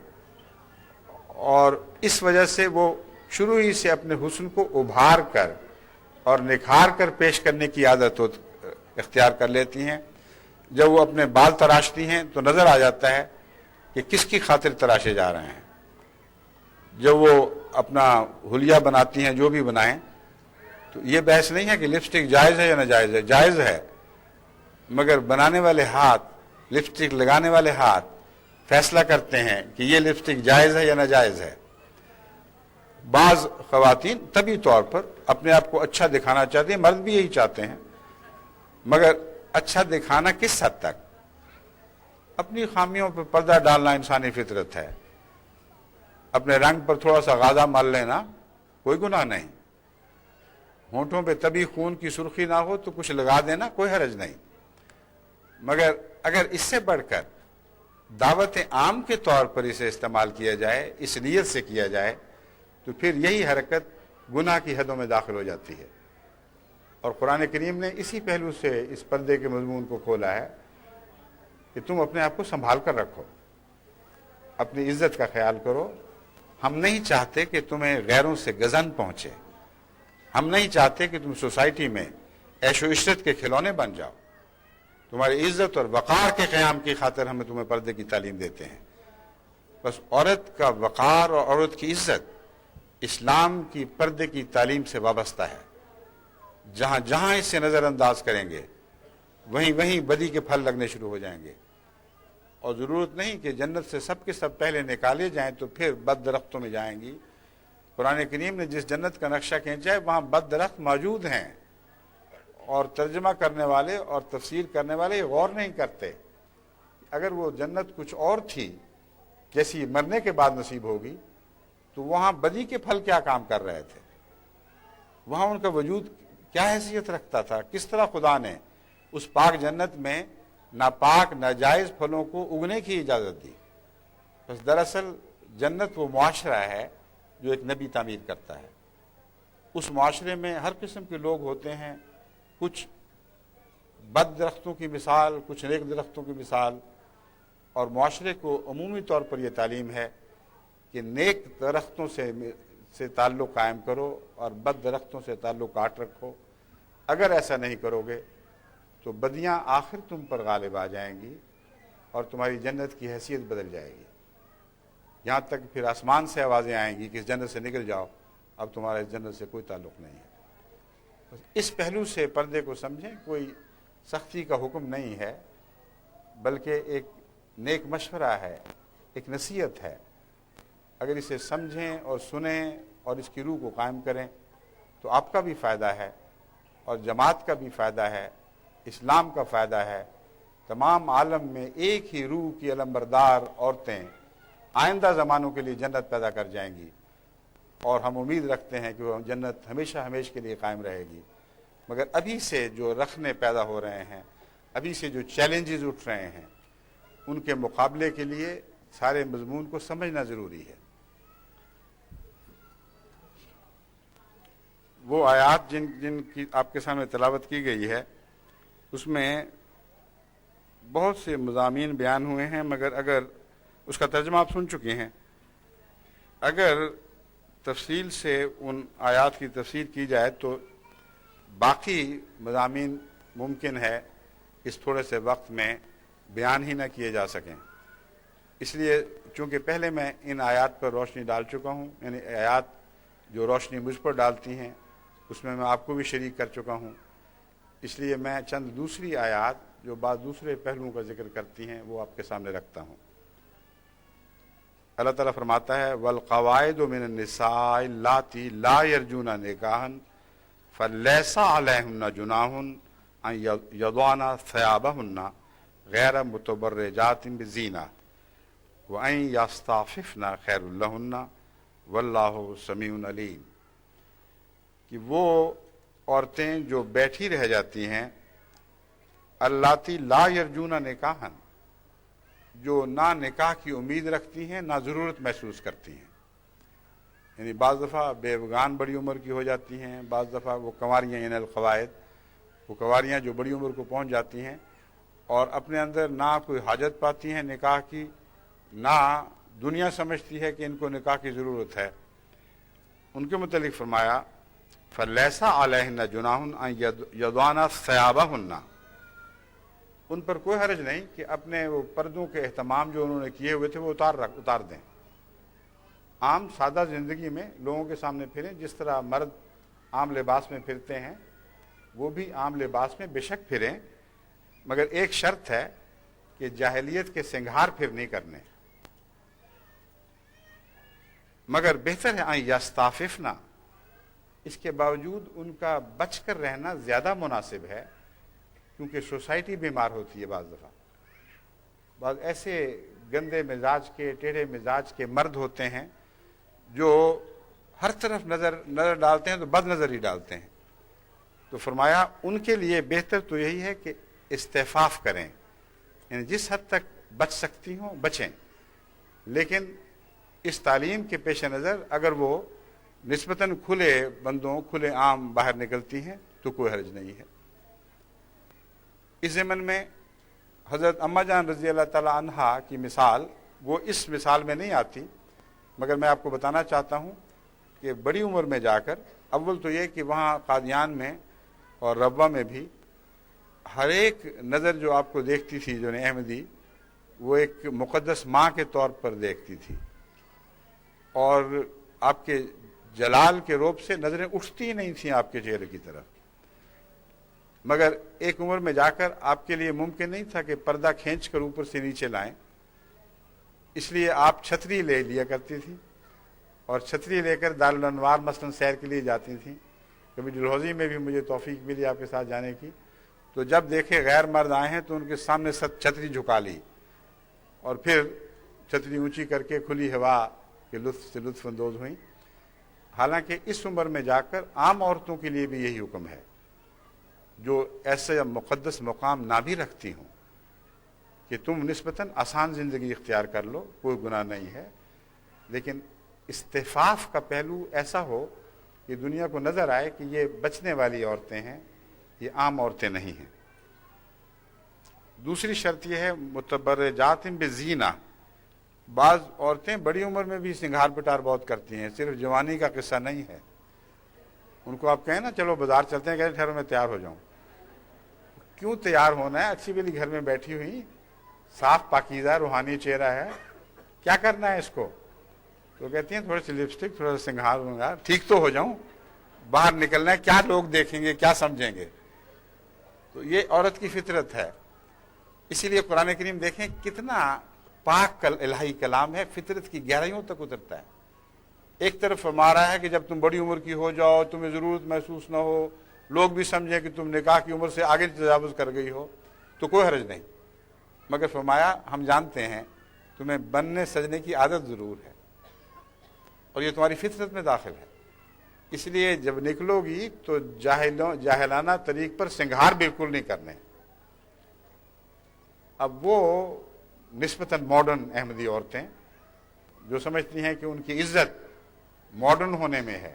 اور اس وجہ سے وہ شروع ہی سے اپنے حسن کو ابھار کر اور نکھار کر پیش کرنے کی عادت اختیار کر لیتی ہیں. جب وہ اپنے بال تراشتی ہیں تو نظر آ جاتا ہے کہ کس کی خاطر تراشے جا رہے ہیں. جب وہ اپنا حلیہ بناتی ہیں، جو بھی بنائیں، تو یہ بحث نہیں ہے کہ لپسٹک جائز ہے یا ناجائز ہے، جائز ہے، مگر بنانے والے ہاتھ، لپسٹک لگانے والے ہاتھ فیصلہ کرتے ہیں کہ یہ لپسٹک جائز ہے یا ناجائز ہے. بعض خواتین طبی طور پر اپنے آپ کو اچھا دکھانا چاہتی ہیں، مرد بھی یہی چاہتے ہیں، مگر اچھا دکھانا کس حد تک؟ اپنی خامیوں پر پردہ ڈالنا انسانی فطرت ہے، اپنے رنگ پر تھوڑا سا غازہ مال لینا کوئی گناہ نہیں، ہونٹوں پہ طبی خون کی سرخی نہ ہو تو کچھ لگا دینا کوئی حرج نہیں، مگر اگر اس سے بڑھ کر دعوت عام کے طور پر اسے استعمال کیا جائے، اس نیت سے کیا جائے، تو پھر یہی حرکت گناہ کی حدوں میں داخل ہو جاتی ہے۔ اور قرآن کریم نے اسی پہلو سے اس پردے کے مضمون کو کھولا ہے کہ تم اپنے آپ کو سنبھال کر رکھو، اپنی عزت کا خیال کرو۔ ہم نہیں چاہتے کہ تمہیں غیروں سے گزن پہنچے، ہم نہیں چاہتے کہ تم سوسائٹی میں عیش و عشرت کے کھلونے بن جاؤ، تمہاری عزت اور وقار کے قیام کی خاطر ہمیں تمہیں پردے کی تعلیم دیتے ہیں۔ بس عورت کا وقار اور عورت کی عزت اسلام کی پردے کی تعلیم سے وابستہ ہے۔ جہاں جہاں اس سے نظر انداز کریں گے وہیں وہیں بدی کے پھل لگنے شروع ہو جائیں گے، اور ضرورت نہیں کہ جنت سے سب کے سب پہلے نکالے جائیں تو پھر بد درختوں میں جائیں گی۔ قرآن کریم نے جس جنت کا نقشہ کھینچا ہے وہاں بد درخت موجود ہیں، اور ترجمہ کرنے والے اور تفسیر کرنے والے غور نہیں کرتے۔ اگر وہ جنت کچھ اور تھی جیسی مرنے کے بعد نصیب ہوگی تو وہاں بدی کے پھل کیا کام کر رہے تھے، وہاں ان کا وجود کیا حیثیت رکھتا تھا، کس طرح خدا نے اس پاک جنت میں ناپاک ناجائز پھلوں کو اگنے کی اجازت دی۔ بس دراصل جنت وہ معاشرہ ہے جو ایک نبی تعمیر کرتا ہے۔ اس معاشرے میں ہر قسم کے لوگ ہوتے ہیں، کچھ بد درختوں کی مثال، کچھ نیک درختوں کی مثال، اور معاشرے کو عمومی طور پر یہ تعلیم ہے کہ نیک درختوں سے تعلق قائم کرو اور بد درختوں سے تعلق کاٹ رکھو۔ اگر ایسا نہیں کرو گے تو بدیاں آخر تم پر غالب آ جائیں گی اور تمہاری جنت کی حیثیت بدل جائے گی، یہاں تک پھر آسمان سے آوازیں آئیں گی کہ اس جنت سے نکل جاؤ، اب تمہارا اس جنت سے کوئی تعلق نہیں ہے۔ اس پہلو سے پردے کو سمجھیں، کوئی سختی کا حکم نہیں ہے، بلکہ ایک نیک مشورہ ہے، ایک نصیحت ہے۔ اگر اسے سمجھیں اور سنیں اور اس کی روح کو قائم کریں تو آپ کا بھی فائدہ ہے اور جماعت کا بھی فائدہ ہے، اسلام کا فائدہ ہے۔ تمام عالم میں ایک ہی روح کی علمبردار عورتیں آئندہ زمانوں کے لیے جنت پیدا کر جائیں گی، اور ہم امید رکھتے ہیں کہ وہ جنت ہمیشہ ہمیشہ کے لیے قائم رہے گی۔ مگر ابھی سے جو رخنے پیدا ہو رہے ہیں، ابھی سے جو چیلنجز اٹھ رہے ہیں، ان کے مقابلے کے لیے سارے مضمون کو سمجھنا ضروری ہے۔ وہ آیات جن کی آپ کے سامنے تلاوت کی گئی ہے، اس میں بہت سے مضامین بیان ہوئے ہیں، مگر اگر اس کا ترجمہ آپ سن چکے ہیں، اگر تفصیل سے ان آیات کی تفسیر کی جائے تو باقی مضامین ممکن ہے اس تھوڑے سے وقت میں بیان ہی نہ کیے جا سکیں۔ اس لیے چونکہ پہلے میں ان آیات پر روشنی ڈال چکا ہوں، یعنی آیات جو روشنی مجھ پر ڈالتی ہیں اس میں آپ کو بھی شریک کر چکا ہوں، اس لیے میں چند دوسری آیات جو بعض دوسرے پہلوؤں کا ذکر کرتی ہیں وہ آپ کے سامنے رکھتا ہوں۔ اللہ تعالیٰ فرماتا ہے والقواعد من النساء اللاتي لا يرجون نکاحا فليس عليهن جناح ان يضعن ثيابهن غیر متبرجات بزینہ وان يستعففن خیر لهن واللہ سمیع علیم، کہ وہ عورتیں جو بیٹھی رہ جاتی ہیں، اللاتی لا یرجون نکاحا، جو نہ نکاح کی امید رکھتی ہیں نہ ضرورت محسوس کرتی ہیں، یعنی بعض دفعہ بیوگان بڑی عمر کی ہو جاتی ہیں، بعض دفعہ وہ کنواریاں یعنی القواعد، وہ کنواریاں جو بڑی عمر کو پہنچ جاتی ہیں اور اپنے اندر نہ کوئی حاجت پاتی ہیں نکاح کی، نہ دنیا سمجھتی ہے کہ ان کو نکاح کی ضرورت ہے، ان کے متعلق فرمایا فَلَيْسَ عَلَيْهِنَّ جُنَاحٌ أَن يَضَعْنَ ثِيَابَهُنَّ، ان پر کوئی حرج نہیں کہ اپنے وہ پردوں کے اہتمام جو انہوں نے کیے ہوئے تھے وہ اتار دیں۔ عام سادہ زندگی میں لوگوں کے سامنے پھریں، جس طرح مرد عام لباس میں پھرتے ہیں وہ بھی عام لباس میں بے شک پھریں، مگر ایک شرط ہے کہ جاہلیت کے سنگھار پھر نہیں کرنے۔ مگر بہتر ہے یستعففنا، اس کے باوجود ان کا بچ کر رہنا زیادہ مناسب ہے، کیونکہ سوسائٹی بیمار ہوتی ہے بعض دفعہ۔ بعض ایسے گندے مزاج کے، ٹیڑھے مزاج کے مرد ہوتے ہیں جو ہر طرف نظر ڈالتے ہیں تو بد نظر ہی ڈالتے ہیں۔ تو فرمایا ان کے لیے بہتر تو یہی ہے کہ استعفاف کریں، یعنی جس حد تک بچ سکتی ہوں بچیں، لیکن اس تعلیم کے پیش نظر اگر وہ نسبتاً کھلے بندوں، کھلے عام باہر نکلتی ہیں تو کوئی حرج نہیں ہے۔ اس ضمن میں حضرت اماں جان رضی اللہ تعالی عنہا کی مثال وہ اس مثال میں نہیں آتی، مگر میں آپ کو بتانا چاہتا ہوں کہ بڑی عمر میں جا کر، اول تو یہ کہ وہاں قادیان میں اور ربوہ میں بھی ہر ایک نظر جو آپ کو دیکھتی تھی جو احمدی، وہ ایک مقدس ماں کے طور پر دیکھتی تھی، اور آپ کے جلال کے روب سے نظریں اٹھتی ہی نہیں تھیں آپ کے چہرے کی طرف۔ مگر ایک عمر میں جا کر آپ کے لیے ممکن نہیں تھا کہ پردہ کھینچ کر اوپر سے نیچے لائیں، اس لیے آپ چھتری لے لیا کرتی تھی، اور چھتری لے کر دارالانوار مثلا سیر کے لیے جاتی تھیں۔ کبھی ڈلہوزی میں بھی مجھے توفیق ملی آپ کے ساتھ جانے کی، تو جب دیکھے غیر مرد آئے ہیں تو ان کے سامنے چھتری جھکا لی، اور پھر چھتری اونچی کر کے کھلی ہوا کے لطف سے لطف اندوز ہوئیں۔ حالانکہ اس عمر میں جا کر عام عورتوں کے لیے بھی یہی حکم ہے، جو ایسے مقدس مقام نہ بھی رکھتی ہوں، کہ تم نسبتاً آسان زندگی اختیار کر لو، کوئی گناہ نہیں ہے، لیکن استعفاف کا پہلو ایسا ہو کہ دنیا کو نظر آئے کہ یہ بچنے والی عورتیں ہیں، یہ عام عورتیں نہیں ہیں۔ دوسری شرط یہ ہے متبرجات بزینہ، بعض عورتیں بڑی عمر میں بھی سنگھار پٹار بہت کرتی ہیں، صرف جوانی کا قصہ نہیں ہے۔ ان کو آپ کہیں نا چلو بازار چلتے ہیں، کہتے ٹھہرو میں تیار ہو جاؤں۔ کیوں تیار ہونا ہے؟ اچھی بلی گھر میں بیٹھی ہوئی، صاف پاکیزہ روحانی چہرہ ہے، کیا کرنا ہے اس کو؟ تو کہتی ہیں تھوڑی سی لپسٹک، تھوڑا سا سنگھار ونگھار، ٹھیک تو ہو جاؤں، باہر نکلنا ہے، کیا لوگ دیکھیں گے، کیا سمجھیں گے؟ تو یہ عورت کی فطرت ہے۔ اسی لیے قرآن کریم دیکھیں کتنا پاک الہی کلام ہے، فطرت کی گہرائیوں تک اترتا ہے۔ ایک طرف فرما رہا ہے کہ جب تم بڑی عمر کی ہو جاؤ، تمہیں ضرورت محسوس نہ ہو، لوگ بھی سمجھیں کہ تم نکاح کی عمر سے آگے تجاوز کر گئی ہو، تو کوئی حرج نہیں، مگر فرمایا ہم جانتے ہیں تمہیں بننے سجنے کی عادت ضرور ہے، اور یہ تمہاری فطرت میں داخل ہے، اس لیے جب نکلو گی تو جاہلانہ طریق پر سنگھار بالکل نہیں کرنے۔ اب وہ نسبتاً ماڈرن احمدی عورتیں جو سمجھتی ہیں کہ ان کی عزت ماڈرن ہونے میں ہے،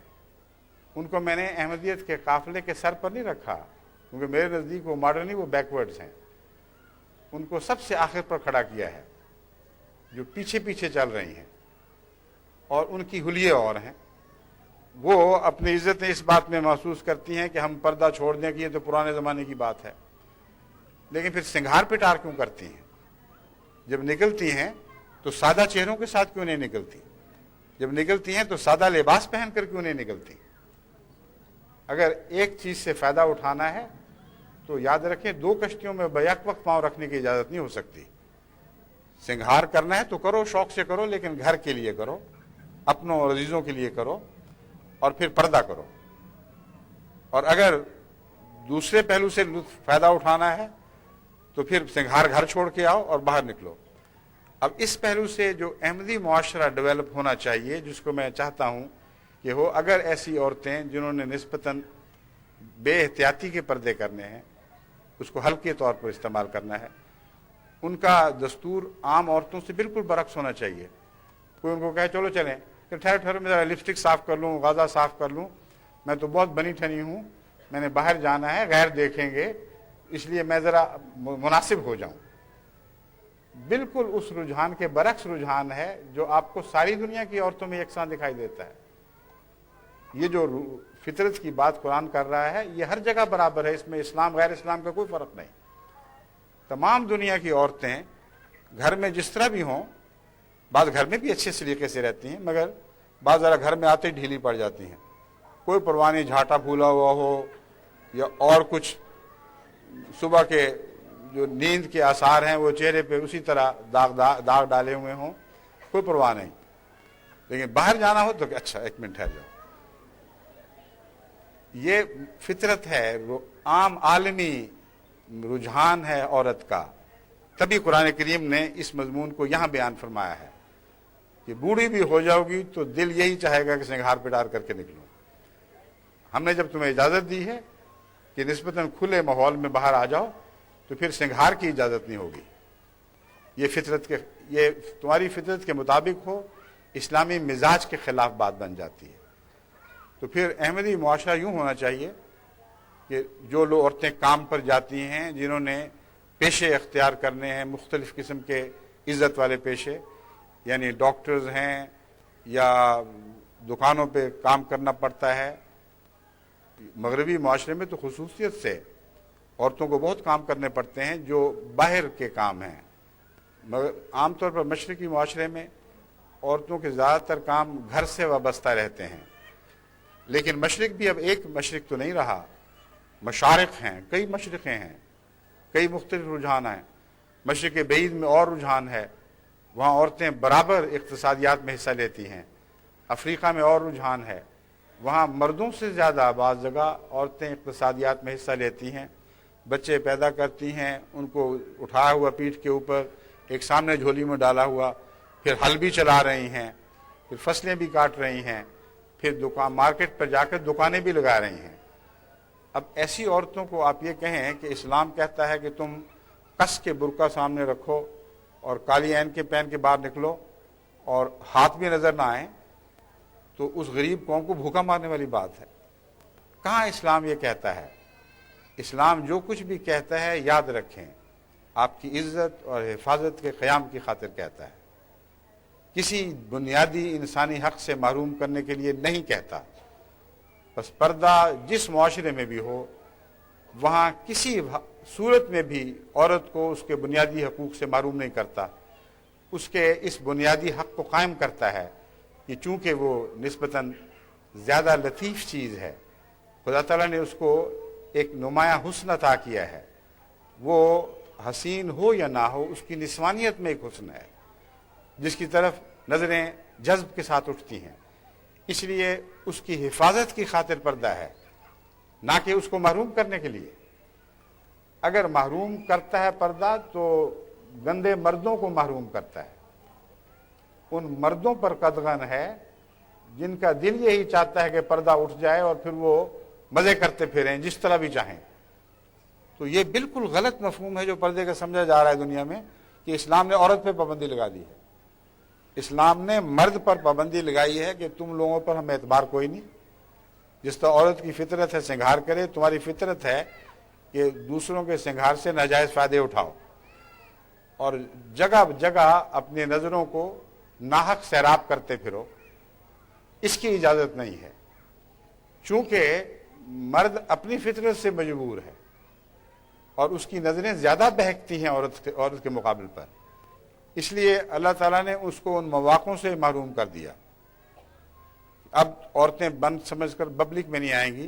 ان کو میں نے احمدیت کے قافلے کے سر پر نہیں رکھا، کیونکہ میرے نزدیک وہ ماڈرن نہیں، وہ بیک ورڈز ہیں۔ ان کو سب سے آخر پر کھڑا کیا ہے، جو پیچھے پیچھے چل رہی ہیں، اور ان کی حلیے اور ہیں۔ وہ اپنی عزتیں اس بات میں محسوس کرتی ہیں کہ ہم پردہ چھوڑ دیں کہ یہ تو پرانے زمانے کی بات ہے، لیکن پھر سنگھار پٹار کیوں کرتی ہیں؟ جب نکلتی ہیں تو سادہ چہروں کے ساتھ کیوں نہیں نکلتی؟ جب نکلتی ہیں تو سادہ لباس پہن کر کیوں نہیں نکلتی؟ اگر ایک چیز سے فائدہ اٹھانا ہے تو یاد رکھیں دو کشتیوں میں بیک وقت پاؤں رکھنے کی اجازت نہیں ہو سکتی۔ سنگھار کرنا ہے تو کرو، شوق سے کرو، لیکن گھر کے لیے کرو، اپنوں اور عزیزوں کے لیے کرو، اور پھر پردہ کرو۔ اور اگر دوسرے پہلو سے فائدہ اٹھانا ہے تو پھر سنگھار گھر چھوڑ کے آؤ اور باہر نکلو۔ اب اس پہلو سے جو احمدی معاشرہ ڈیولپ ہونا چاہیے، جس کو میں چاہتا ہوں کہ ہو، اگر ایسی عورتیں جنہوں نے نسبتاً بے احتیاطی کے پردے کرنے ہیں، اس کو ہلکے طور پر استعمال کرنا ہے، ان کا دستور عام عورتوں سے بالکل برعکس ہونا چاہیے۔ کوئی ان کو کہے چلو چلیں، کہ ٹھہرو میں ذرا لپسٹک صاف کر لوں، غازہ صاف کر لوں، میں تو بہت بنی ٹھنی ہوں، میں نے باہر جانا ہے، غیر دیکھیں گے، اس لیے میں ذرا مناسب ہو جاؤں۔ بالکل اس رجحان کے برعکس رجحان ہے جو آپ کو ساری دنیا کی عورتوں میں یکساں دکھائی دیتا ہے۔ یہ جو فطرت کی بات قرآن کر رہا ہے یہ ہر جگہ برابر ہے، اس میں اسلام غیر اسلام کا کوئی فرق نہیں۔ تمام دنیا کی عورتیں گھر میں جس طرح بھی ہوں، بعض گھر میں بھی اچھے طریقے سے رہتی ہیں، مگر بعض ذرا گھر میں آتے ہی ڈھیلی پڑ جاتی ہیں، کوئی پرواہ نہیں، جھاٹا پھولا ہوا ہو یا اور کچھ، صبح کے جو نیند کے آثار ہیں وہ چہرے پہ اسی طرح داغ ڈالے ہوئے ہوں، کوئی پرواہ نہیں۔ لیکن باہر جانا ہو تو کہ اچھا 1 منٹ ٹھہر جاؤ. یہ فطرت ہے، عام عالمی رجحان ہے عورت کا. تبھی قرآن کریم نے اس مضمون کو یہاں بیان فرمایا ہے کہ بوڑھی بھی ہو جاؤ گی تو دل یہی چاہے گا کہ سنگھار پٹار کر کے نکلوں. ہم نے جب تمہیں اجازت دی ہے کہ نسبتاً کھلے ماحول میں باہر آ جاؤ تو پھر سنگھار کی اجازت نہیں ہوگی. یہ تمہاری فطرت کے مطابق ہو، اسلامی مزاج کے خلاف بات بن جاتی ہے. تو پھر احمدی معاشرہ یوں ہونا چاہیے کہ جو لوگ عورتیں کام پر جاتی ہیں، جنہوں نے پیشے اختیار کرنے ہیں، مختلف قسم کے عزت والے پیشے، یعنی ڈاکٹرز ہیں یا دکانوں پہ کام کرنا پڑتا ہے. مغربی معاشرے میں تو خصوصیت سے عورتوں کو بہت کام کرنے پڑتے ہیں جو باہر کے کام ہیں، مگر عام طور پر مشرقی معاشرے میں عورتوں کے زیادہ تر کام گھر سے وابستہ رہتے ہیں. لیکن مشرق بھی اب ایک مشرق تو نہیں رہا، مشارق ہیں، کئی مشرقیں ہیں، کئی مختلف رجحان ہیں. مشرق بعید میں اور رجحان ہے، وہاں عورتیں برابر اقتصادیات میں حصہ لیتی ہیں. افریقہ میں اور رجحان ہے، وہاں مردوں سے زیادہ بعض جگہ عورتیں اقتصادیات میں حصہ لیتی ہیں، بچے پیدا کرتی ہیں، ان کو اٹھایا ہوا پیٹھ کے اوپر، ایک سامنے جھولی میں ڈالا ہوا، پھر ہل بھی چلا رہی ہیں، پھر فصلیں بھی کاٹ رہی ہیں، پھر مارکیٹ پر جا کر دکانیں بھی لگا رہی ہیں. اب ایسی عورتوں کو آپ یہ کہیں کہ اسلام کہتا ہے کہ تم کس کے برقع سامنے رکھو اور کالی عین کے پہن کے باہر نکلو اور ہاتھ بھی نظر نہ آئیں، تو اس غریب قوم کو بھوکا مارنے والی بات ہے. کہاں اسلام یہ کہتا ہے؟ اسلام جو کچھ بھی کہتا ہے یاد رکھیں آپ کی عزت اور حفاظت کے قیام کی خاطر کہتا ہے، کسی بنیادی انسانی حق سے محروم کرنے کے لیے نہیں کہتا. بس پردہ جس معاشرے میں بھی ہو وہاں کسی صورت میں بھی عورت کو اس کے بنیادی حقوق سے محروم نہیں کرتا، اس کے اس بنیادی حق کو قائم کرتا ہے کہ چونکہ وہ نسبتاً زیادہ لطیف چیز ہے، خدا تعالیٰ نے اس کو ایک نمایاں حسن عطا کیا ہے. وہ حسین ہو یا نہ ہو، اس کی نسوانیت میں ایک حسن ہے جس کی طرف نظریں جذب کے ساتھ اٹھتی ہیں. اس لیے اس کی حفاظت کی خاطر پردہ ہے، نہ کہ اس کو محروم کرنے کے لیے. اگر محروم کرتا ہے پردہ تو گندے مردوں کو محروم کرتا ہے. ان مردوں پر قدغن ہے جن کا دل یہی چاہتا ہے کہ پردہ اٹھ جائے اور پھر وہ مزے کرتے پھریں جس طرح بھی چاہیں. تو یہ بالکل غلط مفہوم ہے جو پردے کا سمجھا جا رہا ہے دنیا میں کہ اسلام نے عورت پہ پابندی لگا دی ہے. اسلام نے مرد پر پابندی لگائی ہے کہ تم لوگوں پر ہمیں اعتبار کوئی نہیں. جس طرح عورت کی فطرت ہے سنگھار کرے، تمہاری فطرت ہے کہ دوسروں کے سنگھار سے ناجائز فائدے اٹھاؤ اور جگہ جگہ اپنی نظروں کو ناحق سیراب کرتے پھرو. اس کی اجازت نہیں ہے، چونکہ مرد اپنی فطرت سے مجبور ہے اور اس کی نظریں زیادہ بہکتی ہیں عورت کے مقابل پر. اس لیے اللہ تعالیٰ نے اس کو ان مواقعوں سے محروم کر دیا. اب عورتیں بند سمجھ کر پبلک میں نہیں آئیں گی،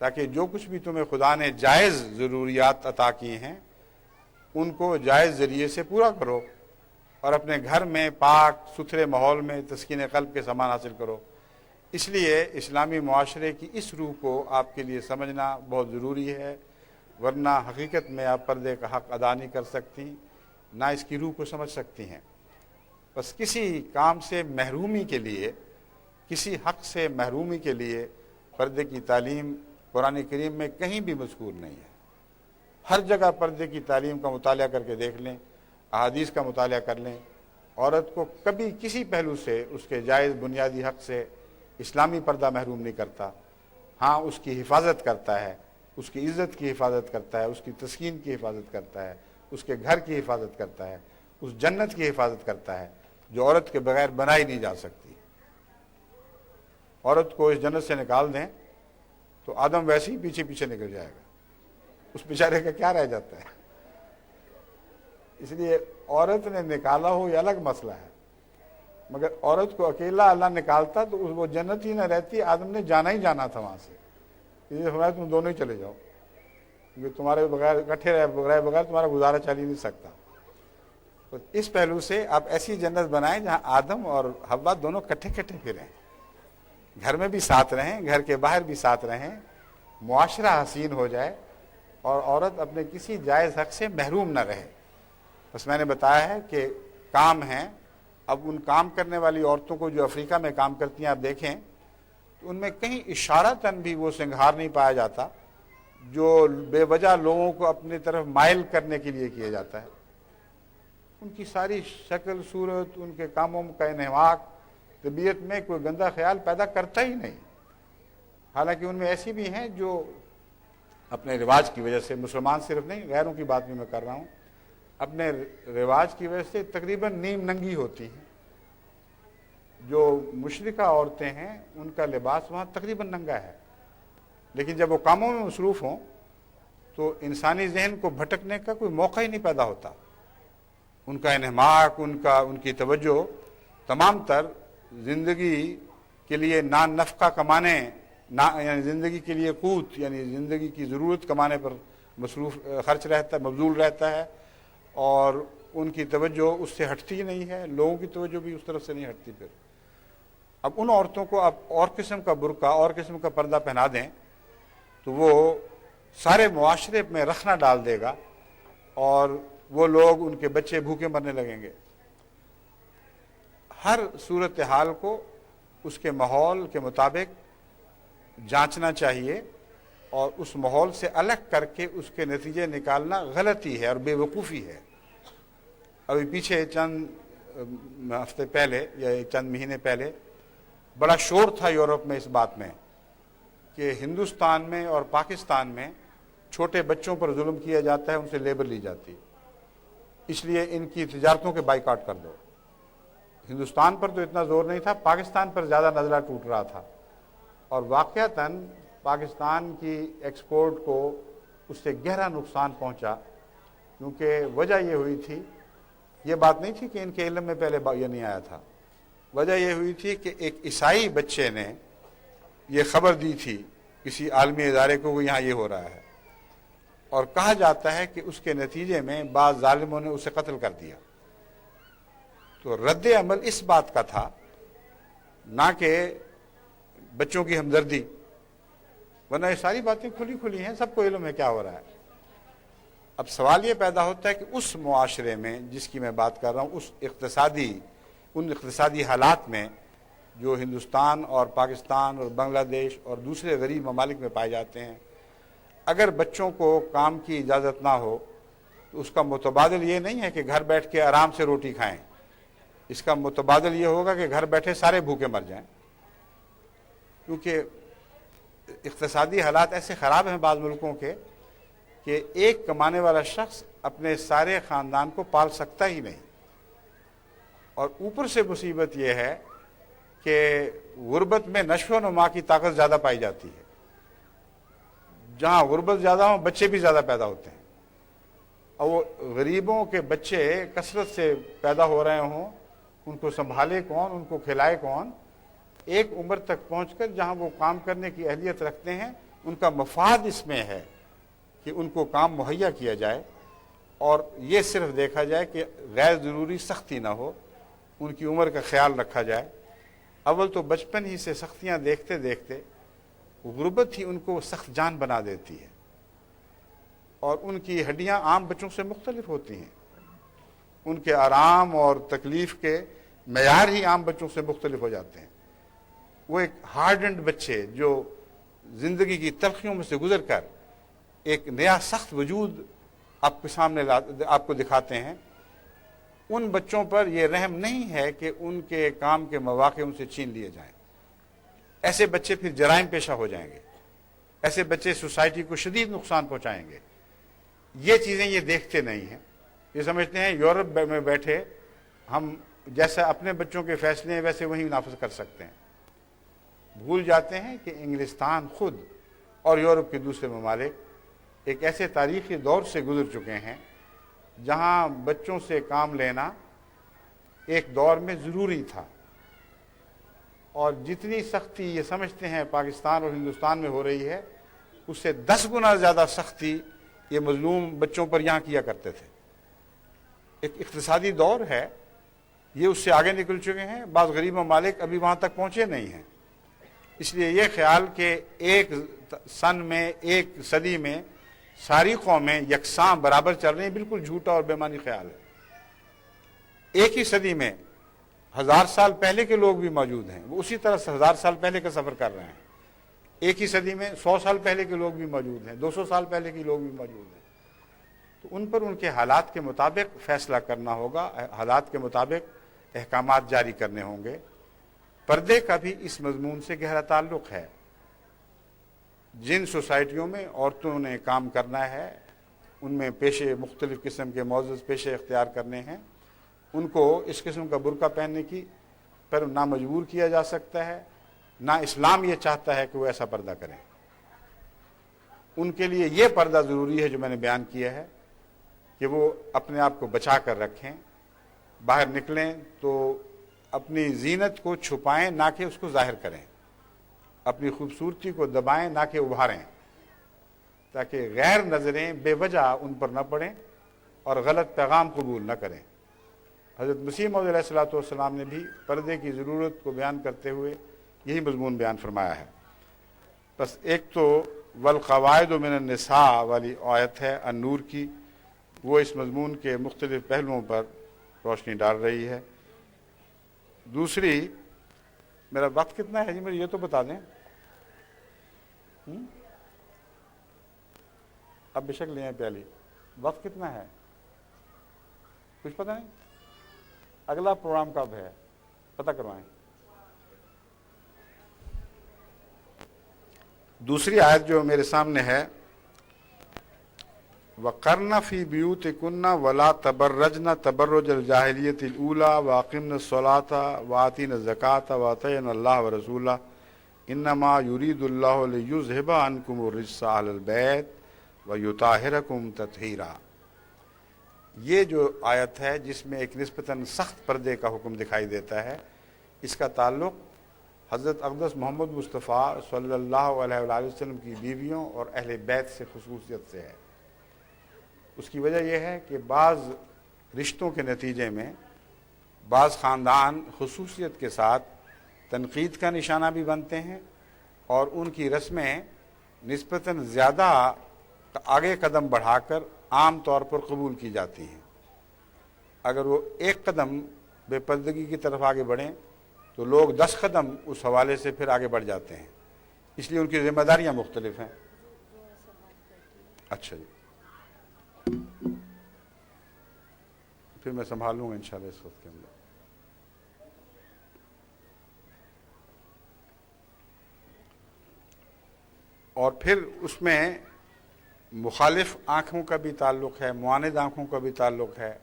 تاکہ جو کچھ بھی تمہیں خدا نے جائز ضروریات عطا کی ہیں ان کو جائز ذریعے سے پورا کرو اور اپنے گھر میں پاک ستھرے ماحول میں تسکین قلب کے سامان حاصل کرو. اس لیے اسلامی معاشرے کی اس روح کو آپ کے لیے سمجھنا بہت ضروری ہے، ورنہ حقیقت میں آپ پردے کا حق ادا نہیں کر سکتی، نہ اس کی روح کو سمجھ سکتی ہیں. بس کسی کام سے محرومی کے لیے، کسی حق سے محرومی کے لیے پردے کی تعلیم قرآن کریم میں کہیں بھی مذکور نہیں ہے. ہر جگہ پردے کی تعلیم کا مطالعہ کر کے دیکھ لیں، احادیث کا مطالعہ کر لیں، عورت کو کبھی کسی پہلو سے اس کے جائز بنیادی حق سے اسلامی پردہ محروم نہیں کرتا. ہاں اس کی حفاظت کرتا ہے، اس کی عزت کی حفاظت کرتا ہے، اس کی تسکین کی حفاظت کرتا ہے، اس کے گھر کی حفاظت کرتا ہے، اس جنت کی حفاظت کرتا ہے جو عورت کے بغیر بنائی نہیں جا سکتی. عورت کو اس جنت سے نکال دیں تو آدم ویسے ہی پیچھے پیچھے نکل جائے گا، اس بیچارے کا کیا رہ جاتا ہے. اس لیے عورت نے نکالا ہو یہ الگ مسئلہ ہے، مگر عورت کو اکیلا اللہ نکالتا تو وہ جنت ہی نہ رہتی، آدم نے جانا ہی جانا تھا وہاں سے. یہ فرمایا تم دونوں ہی چلے جاؤ، کیونکہ تمہارے بغیر اکٹھے رہے بغیر تمہارا گزارا چل ہی نہیں سکتا. تو تو اس پہلو سے آپ ایسی جنت بنائیں جہاں آدم اور حوا دونوں کٹھے کٹھے پھریں، گھر میں بھی ساتھ رہیں، گھر کے باہر بھی ساتھ رہیں، معاشرہ حسین ہو جائے اور عورت اپنے کسی جائز حق سے محروم نہ رہے۔ بس میں نے بتایا ہے کہ کام ہیں، اب ان کام کرنے والی عورتوں کو جو افریقہ میں کام کرتی ہیں آپ دیکھیں تو ان میں کہیں اشارتاً بھی وہ سنگھار نہیں پایا جاتا جو بے وجہ لوگوں کو اپنی طرف مائل کرنے کے لیے کیا جاتا ہے۔ ان کی ساری شکل صورت، ان کے کاموں کا انہماک طبیعت میں کوئی گندا خیال پیدا کرتا ہی نہیں۔ حالانکہ ان میں ایسی بھی ہیں جو اپنے رواج کی وجہ سے، مسلمان صرف نہیں غیروں کی بات بھی میں کر رہا ہوں، اپنے رواج کی وجہ سے تقریباً نیم ننگی ہوتی ہیں۔ جو مشرقہ عورتیں ہیں ان کا لباس وہاں تقریباً ننگا ہے، لیکن جب وہ کاموں میں مصروف ہوں تو انسانی ذہن کو بھٹکنے کا کوئی موقع ہی نہیں پیدا ہوتا۔ ان کا انہماک، ان کی توجہ تمام تر زندگی کے لیے نان نفقہ کمانے، یعنی زندگی کے لیے قوت، یعنی زندگی کی ضرورت کمانے پر مصروف خرچ رہتا ہے، مبذول رہتا ہے، اور ان کی توجہ اس سے ہٹتی نہیں ہے، لوگوں کی توجہ بھی اس طرف سے نہیں ہٹتی۔ پھر اب ان عورتوں کو آپ اور قسم کا برقع، اور قسم کا پردہ پہنا دیں تو وہ سارے معاشرے میں رخنہ ڈال دے گا اور وہ لوگ، ان کے بچے بھوکے مرنے لگیں گے۔ ہر صورتحال کو اس کے ماحول کے مطابق جانچنا چاہیے اور اس ماحول سے الگ کر کے اس کے نتیجے نکالنا غلطی ہے اور بے وقوفی ہے۔ ابھی پیچھے چند ہفتے پہلے یا چند مہینے پہلے بڑا شور تھا یورپ میں اس بات میں کہ ہندوستان میں اور پاکستان میں چھوٹے بچوں پر ظلم کیا جاتا ہے، ان سے لیبر لی جاتی، اس لیے ان کی تجارتوں کے بائیکاٹ کر دو۔ ہندوستان پر تو اتنا زور نہیں تھا، پاکستان پر زیادہ نزلہ ٹوٹ رہا تھا، اور واقعتاً پاکستان کی ایکسپورٹ کو اس سے گہرا نقصان پہنچا، کیونکہ وجہ یہ ہوئی تھی، یہ بات نہیں تھی کہ ان کے علم میں پہلے یہ نہیں آیا تھا، وجہ یہ ہوئی تھی کہ ایک عیسائی بچے نے یہ خبر دی تھی کسی عالمی ادارے کو کہ یہاں یہ ہو رہا ہے، اور کہا جاتا ہے کہ اس کے نتیجے میں بعض ظالموں نے اسے قتل کر دیا۔ تو رد عمل اس بات کا تھا، نہ کہ بچوں کی ہمدردی، ورنہ یہ ساری باتیں کھلی کھلی ہیں، سب کو علم ہے کیا ہو رہا ہے۔ اب سوال یہ پیدا ہوتا ہے کہ اس معاشرے میں جس کی میں بات کر رہا ہوں، ان اقتصادی حالات میں جو ہندوستان اور پاکستان اور بنگلہ دیش اور دوسرے غریب ممالک میں پائے جاتے ہیں، اگر بچوں کو کام کی اجازت نہ ہو تو اس کا متبادل یہ نہیں ہے کہ گھر بیٹھ کے آرام سے روٹی کھائیں، اس کا متبادل یہ ہوگا کہ گھر بیٹھے سارے بھوکے مر جائیں، کیونکہ اقتصادی حالات ایسے خراب ہیں بعض ملکوں کے کہ ایک کمانے والا شخص اپنے سارے خاندان کو پال سکتا ہی نہیں۔ اور اوپر سے مصیبت یہ ہے کہ غربت میں نشو و نما کی طاقت زیادہ پائی جاتی ہے، جہاں غربت زیادہ ہوں بچے بھی زیادہ پیدا ہوتے ہیں، اور وہ غریبوں کے بچے کثرت سے پیدا ہو رہے ہوں، ان کو سنبھالے کون، ان کو کھلائے کون، ایک عمر تک پہنچ کر جہاں وہ کام کرنے کی اہلیت رکھتے ہیں، ان کا مفاد اس میں ہے کہ ان کو کام مہیا کیا جائے، اور یہ صرف دیکھا جائے کہ غیر ضروری سختی نہ ہو، ان کی عمر کا خیال رکھا جائے۔ اول تو بچپن ہی سے سختیاں دیکھتے دیکھتے غربت ہی ان کو سخت جان بنا دیتی ہے، اور ان کی ہڈیاں عام بچوں سے مختلف ہوتی ہیں، ان کے آرام اور تکلیف کے معیار ہی عام بچوں سے مختلف ہو جاتے ہیں۔ وہ ایک ہارڈنڈ بچے جو زندگی کی تلخیوں میں سے گزر کر ایک نیا سخت وجود آپ کے سامنے آپ کو دکھاتے ہیں، ان بچوں پر یہ رحم نہیں ہے کہ ان کے کام کے مواقع ان سے چھین لیے جائیں۔ ایسے بچے پھر جرائم پیشہ ہو جائیں گے، ایسے بچے سوسائٹی کو شدید نقصان پہنچائیں گے۔ یہ چیزیں یہ دیکھتے نہیں ہیں، یہ سمجھتے ہیں یورپ میں بیٹھے ہم جیسا اپنے بچوں کے فیصلے ہیں ویسے وہی نافذ کر سکتے ہیں۔ بھول جاتے ہیں کہ انگلستان خود اور یورپ کے دوسرے ممالک ایک ایسے تاریخی دور سے گزر چکے ہیں جہاں بچوں سے کام لینا ایک دور میں ضروری تھا، اور جتنی سختی یہ سمجھتے ہیں پاکستان اور ہندوستان میں ہو رہی ہے، اس سے 10 گنا زیادہ سختی یہ مظلوم بچوں پر یہاں کیا کرتے تھے۔ ایک اقتصادی دور ہے، یہ اس سے آگے نکل چکے ہیں، بعض غریب ممالک ابھی وہاں تک پہنچے نہیں ہیں۔ اس لیے یہ خیال کہ ایک سن میں، ایک صدی میں ساری قومیں یکساں برابر چل رہی ہیں، بالکل جھوٹا اور بے معنی خیال ہے۔ ایک ہی صدی میں 1000 سال پہلے کے لوگ بھی موجود ہیں، وہ اسی طرح 1000 سال پہلے کا سفر کر رہے ہیں۔ ایک ہی صدی میں 100 سال پہلے کے لوگ بھی موجود ہیں، 200 سال پہلے کے لوگ بھی موجود ہیں۔ تو ان پر ان کے حالات کے مطابق فیصلہ کرنا ہوگا، حالات کے مطابق احکامات جاری کرنے ہوں گے۔ پردے کا بھی اس مضمون سے گہرا تعلق ہے۔ جن سوسائٹیوں میں عورتوں نے کام کرنا ہے، ان میں پیشے، مختلف قسم کے معزز پیشے اختیار کرنے ہیں، ان کو اس قسم کا برقع پہننے کی پر نہ مجبور کیا جا سکتا ہے، نہ اسلام یہ چاہتا ہے کہ وہ ایسا پردہ کریں۔ ان کے لیے یہ پردہ ضروری ہے جو میں نے بیان کیا ہے، کہ وہ اپنے آپ کو بچا کر رکھیں، باہر نکلیں تو اپنی زینت کو چھپائیں نہ کہ اس کو ظاہر کریں، اپنی خوبصورتی کو دبائیں نہ کہ ابھاریں، تاکہ غیر نظریں بے وجہ ان پر نہ پڑیں اور غلط پیغام قبول نہ کریں۔ حضرت مسیح موعود علیہ الصلوۃ والسلام نے بھی پردے کی ضرورت کو بیان کرتے ہوئے یہی مضمون بیان فرمایا ہے۔ بس ایک تو والقواعد من النساء والی آیت ہے النور کی، وہ اس مضمون کے مختلف پہلوؤں پر روشنی ڈال رہی ہے۔ دوسری، میرا وقت کتنا ہے جی، مجھے یہ تو بتا دیں۔ اب بے شک لیں پیالی، وقت کتنا ہے کچھ پتہ نہیں؟ اگلا پروگرام کب ہے پتہ کروائیں۔ دوسری آیت جو میرے سامنے ہے، وَقَرْنَ فِي بِيُوتِكُنَّ وَلَا تَبَرَّجْنَ تَبَرُّجَ الْجَاهِلِيَّةِ الْأُولَىٰ وَأَقِمْنَ الصَّلَاةَ وَآتِينَ الزَّكَاةَ وَأَطِعْنَ اللَّهَ وَرَسُولَهُ إِنَّمَا يُرِيدُ اللَّهُ لِيُذْهِبَ عَنكُمُ الرِّجْسَ أَهْلَ الْبَيْتِ وَيُطَهِّرَكُمْ تَطْهِيرًا۔ یہ جو آیت ہے جس میں ایک نسبتاً سخت پردے کا حکم دکھائی دیتا ہے، اس کا تعلق حضرت اقدس محمد مصطفیٰ صلی اللہ علیہ وآلہ وسلم کی بیویوں اور اہل بیت سے خصوصیت سے ہے۔ اس کی وجہ یہ ہے کہ بعض رشتوں کے نتیجے میں بعض خاندان خصوصیت کے ساتھ تنقید کا نشانہ بھی بنتے ہیں، اور ان کی رسمیں نسبتاً زیادہ آگے قدم بڑھا کر عام طور پر قبول کی جاتی ہیں۔ اگر وہ ایک قدم بے پردگی کی طرف آگے بڑھیں تو لوگ 10 قدم اس حوالے سے پھر آگے بڑھ جاتے ہیں، اس لیے ان کی ذمہ داریاں مختلف ہیں۔ اچھا جی، پھر میں سنبھال لوں گا انشاءاللہ اس وقت کے اندر۔ اور پھر اس میں مخالف آنکھوں کا بھی تعلق ہے، معاند آنکھوں کا بھی تعلق ہے۔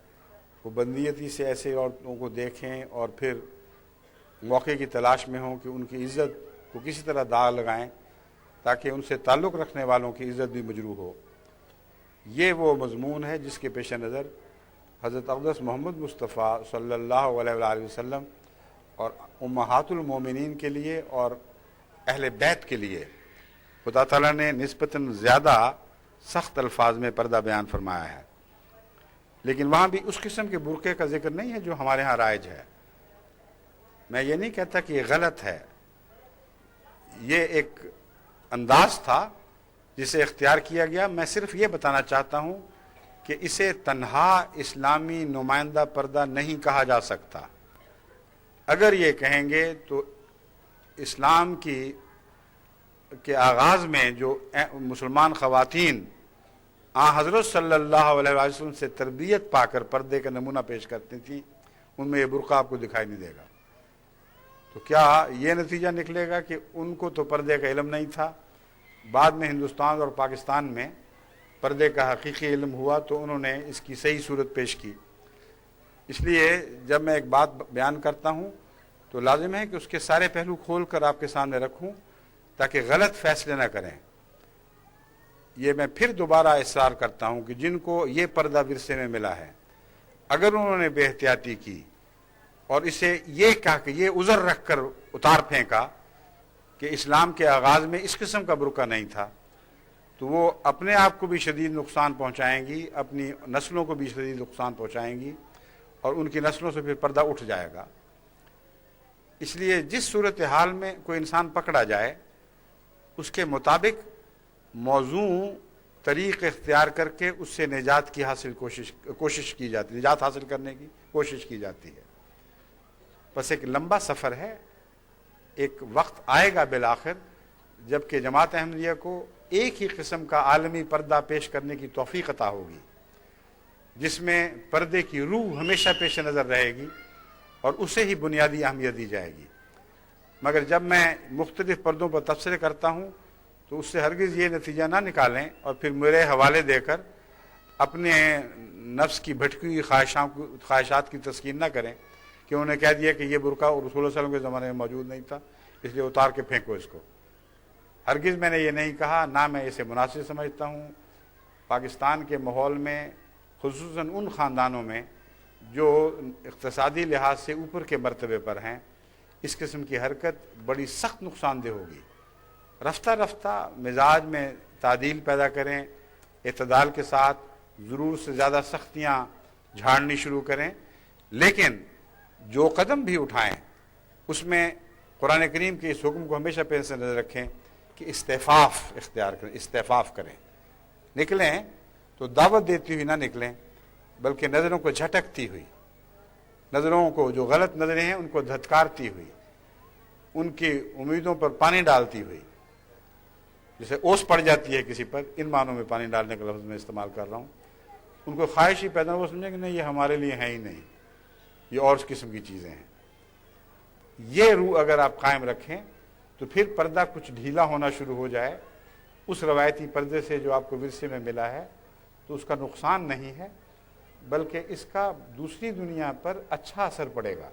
وہ بندیتی سے ایسے عورتوں کو دیکھیں اور پھر موقع کی تلاش میں ہوں کہ ان کی عزت کو کسی طرح داغ لگائیں تاکہ ان سے تعلق رکھنے والوں کی عزت بھی مجروح ہو۔ یہ وہ مضمون ہے جس کے پیش نظر حضرت اقدس محمد مصطفیٰ صلی اللہ علیہ وآلہ وسلم اور امہات المومنین کے لیے اور اہل بیت کے لیے خدا تعالیٰ نے نسبتاً زیادہ سخت الفاظ میں پردہ بیان فرمایا ہے، لیکن وہاں بھی اس قسم کے برقعے کا ذکر نہیں ہے جو ہمارے ہاں رائج ہے۔ میں یہ نہیں کہتا کہ یہ غلط ہے، یہ ایک انداز تھا جسے اختیار کیا گیا۔ میں صرف یہ بتانا چاہتا ہوں کہ اسے تنہا اسلامی نمائندہ پردہ نہیں کہا جا سکتا۔ اگر یہ کہیں گے تو اسلام کے آغاز میں جو مسلمان خواتین حضرت صلی اللہ علیہ وسلم سے تربیت پا کر پردے کا نمونہ پیش کرتی تھیں، ان میں یہ برقع آپ کو دکھائی نہیں دے گا۔ تو کیا یہ نتیجہ نکلے گا کہ ان کو تو پردے کا علم نہیں تھا؟ بعد میں ہندوستان اور پاکستان میں پردے کا حقیقی علم ہوا تو انہوں نے اس کی صحیح صورت پیش کی۔ اس لیے جب میں ایک بات بیان کرتا ہوں تو لازم ہے کہ اس کے سارے پہلو کھول کر آپ کے سامنے رکھوں تاکہ غلط فیصلے نہ کریں۔ یہ میں پھر دوبارہ اصرار کرتا ہوں کہ جن کو یہ پردہ ورثے میں ملا ہے، اگر انہوں نے بے احتیاطی کی اور اسے یہ کہا کہ یہ عذر رکھ کر اتار پھینکا کہ اسلام کے آغاز میں اس قسم کا برقع نہیں تھا، تو وہ اپنے آپ کو بھی شدید نقصان پہنچائیں گی، اپنی نسلوں کو بھی شدید نقصان پہنچائیں گی، اور ان کی نسلوں سے پھر پردہ اٹھ جائے گا۔ اس لیے جس صورتحال میں کوئی انسان پکڑا جائے اس کے مطابق موزوں طریق اختیار کر کے اس سے نجات کی کوشش کی جاتی ہے، نجات حاصل کرنے کی کوشش کی جاتی ہے۔ بس ایک لمبا سفر ہے، ایک وقت آئے گا بالآخر جب کہ جماعت احمدیہ کو ایک ہی قسم کا عالمی پردہ پیش کرنے کی توفیق عطا ہوگی، جس میں پردے کی روح ہمیشہ پیش نظر رہے گی اور اسے ہی بنیادی اہمیت دی جائے گی۔ مگر جب میں مختلف پردوں پر تبصرے کرتا ہوں تو اس سے ہرگز یہ نتیجہ نہ نکالیں اور پھر میرے حوالے دے کر اپنے نفس کی بھٹکی ہوئی خواہشات کی تسکین نہ کریں کہ انہوں نے کہہ دیا کہ یہ برقع رسول اللہ صلی اللہ علیہ وسلم کے زمانے میں موجود نہیں تھا، اس لیے اتار کے پھینکو اس کو۔ ہرگز میں نے یہ نہیں کہا، نہ میں اسے مناسب سمجھتا ہوں۔ پاکستان کے ماحول میں خصوصاً ان خاندانوں میں جو اقتصادی لحاظ سے اوپر کے مرتبے پر ہیں، اس قسم کی حرکت بڑی سخت نقصان دہ ہوگی۔ رفتہ رفتہ مزاج میں تعدیل پیدا کریں، اعتدال کے ساتھ ضرور سے زیادہ سختیاں جھاڑنی شروع کریں، لیکن جو قدم بھی اٹھائیں اس میں قرآن کریم کے اس حکم کو ہمیشہ پیش نظر رکھیں کہ استعفاف اختیار کریں، استعفاف کریں۔ نکلیں تو دعوت دیتی ہوئی نہ نکلیں، بلکہ نظروں کو جھٹکتی ہوئی، نظروں کو جو غلط نظریں ہیں ان کو دھتکارتی ہوئی، ان کی امیدوں پر پانی ڈالتی ہوئی، جیسے اوس پڑ جاتی ہے کسی پر، ان معنوں میں پانی ڈالنے کا لفظ میں استعمال کر رہا ہوں۔ ان کو خواہش ہی پیدا وہ سمجھیں کہ نہیں یہ ہمارے لیے ہے ہی نہیں، یہ اور قسم کی چیزیں ہیں۔ یہ روح اگر آپ قائم رکھیں تو پھر پردہ کچھ ڈھیلا ہونا شروع ہو جائے اس روایتی پردے سے جو آپ کو ورثے میں ملا ہے، تو اس کا نقصان نہیں ہے بلکہ اس کا دوسری دنیا پر اچھا اثر پڑے گا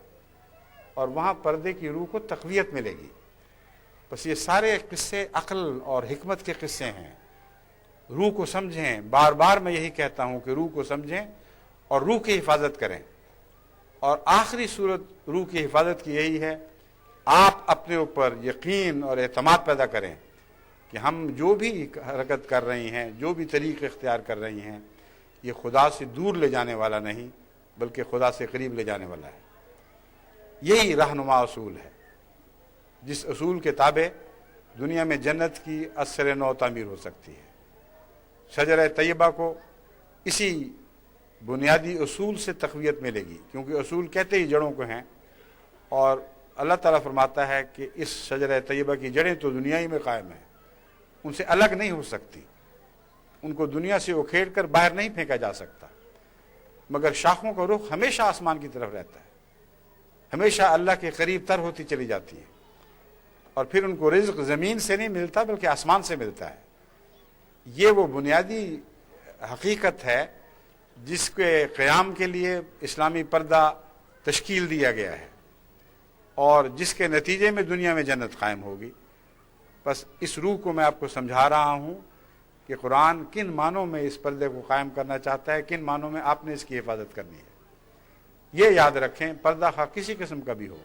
اور وہاں پردے کی روح کو تقویت ملے گی۔ بس یہ سارے قصے عقل اور حکمت کے قصے ہیں۔ روح کو سمجھیں، بار بار میں یہی کہتا ہوں کہ روح کو سمجھیں اور روح کی حفاظت کریں، اور آخری صورت روح کی حفاظت کی یہی ہے، آپ اپنے اوپر یقین اور اعتماد پیدا کریں کہ ہم جو بھی حرکت کر رہی ہیں، جو بھی طریق اختیار کر رہی ہیں، یہ خدا سے دور لے جانے والا نہیں بلکہ خدا سے قریب لے جانے والا ہے۔ یہی رہنما اصول ہے، جس اصول کے تابع دنیا میں جنت کی اثر نو تعمیر ہو سکتی ہے۔ شجرہ طیبہ کو اسی بنیادی اصول سے تقویت ملے گی، کیونکہ اصول کہتے ہی جڑوں کو ہیں، اور اللہ تعالیٰ فرماتا ہے کہ اس شجرہ طیبہ کی جڑیں تو دنیا ہی میں قائم ہیں، ان سے الگ نہیں ہو سکتی، ان کو دنیا سے اکھیڑ کر باہر نہیں پھینکا جا سکتا، مگر شاخوں کا رخ ہمیشہ آسمان کی طرف رہتا ہے، ہمیشہ اللہ کے قریب تر ہوتی چلی جاتی ہے، اور پھر ان کو رزق زمین سے نہیں ملتا بلکہ آسمان سے ملتا ہے۔ یہ وہ بنیادی حقیقت ہے جس کے قیام کے لیے اسلامی پردہ تشکیل دیا گیا ہے اور جس کے نتیجے میں دنیا میں جنت قائم ہوگی۔ بس اس روح کو میں آپ کو سمجھا رہا ہوں کہ قرآن کن معنوں میں اس پردے کو قائم کرنا چاہتا ہے، کن معنوں میں آپ نے اس کی حفاظت کرنی ہے۔ یہ یاد رکھیں، پردہ خواہ کسی قسم کا بھی ہو،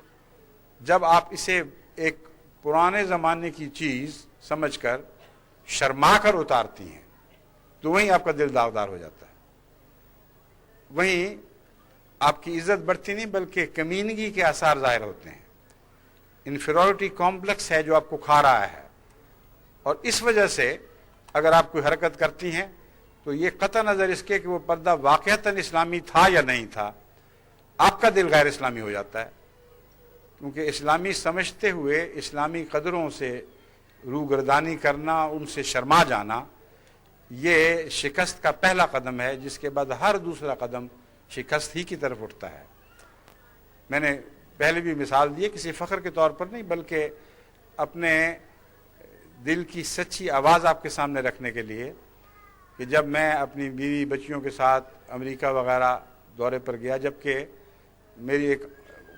جب آپ اسے ایک پرانے زمانے کی چیز سمجھ کر شرما کر اتارتی ہیں تو وہیں آپ کا دل داغدار ہو جاتا ہے، وہیں آپ کی عزت بڑھتی نہیں بلکہ کمینگی کے آثار ظاہر ہوتے ہیں۔ انفیریورٹی کمپلیکس ہے جو آپ کو کھا رہا ہے، اور اس وجہ سے اگر آپ کوئی حرکت کرتی ہیں تو یہ قطع نظر اس کے کہ وہ پردہ واقعتاً اسلامی تھا یا نہیں تھا، آپ کا دل غیر اسلامی ہو جاتا ہے، کیونکہ اسلامی سمجھتے ہوئے اسلامی قدروں سے روگردانی کرنا، ان سے شرما جانا، یہ شکست کا پہلا قدم ہے، جس کے بعد ہر دوسرا قدم شکست ہی کی طرف اٹھتا ہے۔ میں نے پہلے بھی مثال دی، کسی فخر کے طور پر نہیں بلکہ اپنے دل کی سچی آواز آپ کے سامنے رکھنے کے لیے، کہ جب میں اپنی بیوی بچیوں کے ساتھ امریکہ وغیرہ دورے پر گیا، جبکہ میری ایک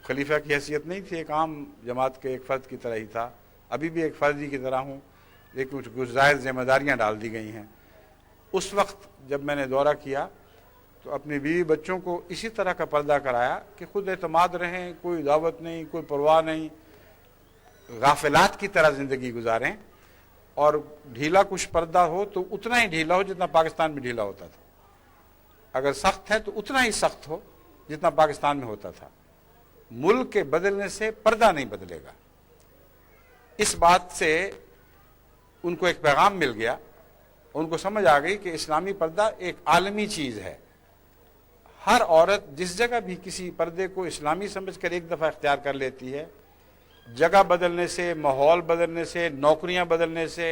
خلیفہ کی حیثیت نہیں تھی، ایک عام جماعت کے ایک فرد کی طرح ہی تھا، ابھی بھی ایک فرد ہی کی طرح ہوں، لیکن کچھ زائد ذمہ داریاں ڈال دی گئی ہیں۔ اس وقت جب میں نے دورہ کیا تو اپنی بیوی بچوں کو اسی طرح کا پردہ کرایا کہ خود اعتماد رہیں، کوئی دعوت نہیں، کوئی پرواہ نہیں، غافلات کی طرح زندگی گزاریں، اور ڈھیلا کچھ پردہ ہو تو اتنا ہی ڈھیلا ہو جتنا پاکستان میں ڈھیلا ہوتا تھا، اگر سخت ہے تو اتنا ہی سخت ہو جتنا پاکستان میں ہوتا تھا۔ ملک کے بدلنے سے پردہ نہیں بدلے گا۔ اس بات سے ان کو ایک پیغام مل گیا، ان کو سمجھ آ گئی کہ اسلامی پردہ ایک عالمی چیز ہے۔ ہر عورت جس جگہ بھی کسی پردے کو اسلامی سمجھ کر ایک دفعہ اختیار کر لیتی ہے، جگہ بدلنے سے، ماحول بدلنے سے، نوکریاں بدلنے سے،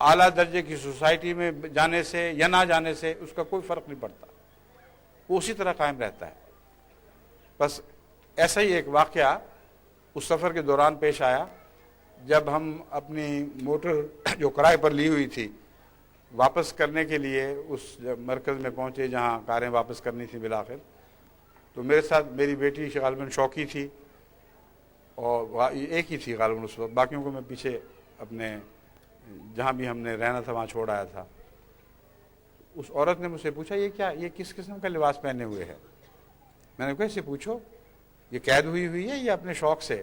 اعلیٰ درجے کی سوسائٹی میں جانے سے یا نہ جانے سے اس کا کوئی فرق نہیں پڑتا، وہ اسی طرح قائم رہتا ہے۔ بس ایسا ہی ایک واقعہ اس سفر کے دوران پیش آیا، جب ہم اپنی موٹر جو کرائے پر لی ہوئی تھی واپس کرنے کے لیے اس مرکز میں پہنچے جہاں کاریں واپس کرنی تھی بالآخر، تو میرے ساتھ میری بیٹی غالباً شوقی تھی، اور ایک ہی تھی غالباً اس وقت، باقیوں کو میں پیچھے اپنے جہاں بھی ہم نے رہنا تھا وہاں چھوڑ آیا تھا۔ اس عورت نے مجھ سے پوچھا یہ کس قسم کا لباس پہنے ہوئے ہے؟ میں نے کہا اسے پوچھو یہ قید ہوئی ہے یا اپنے شوق سے؟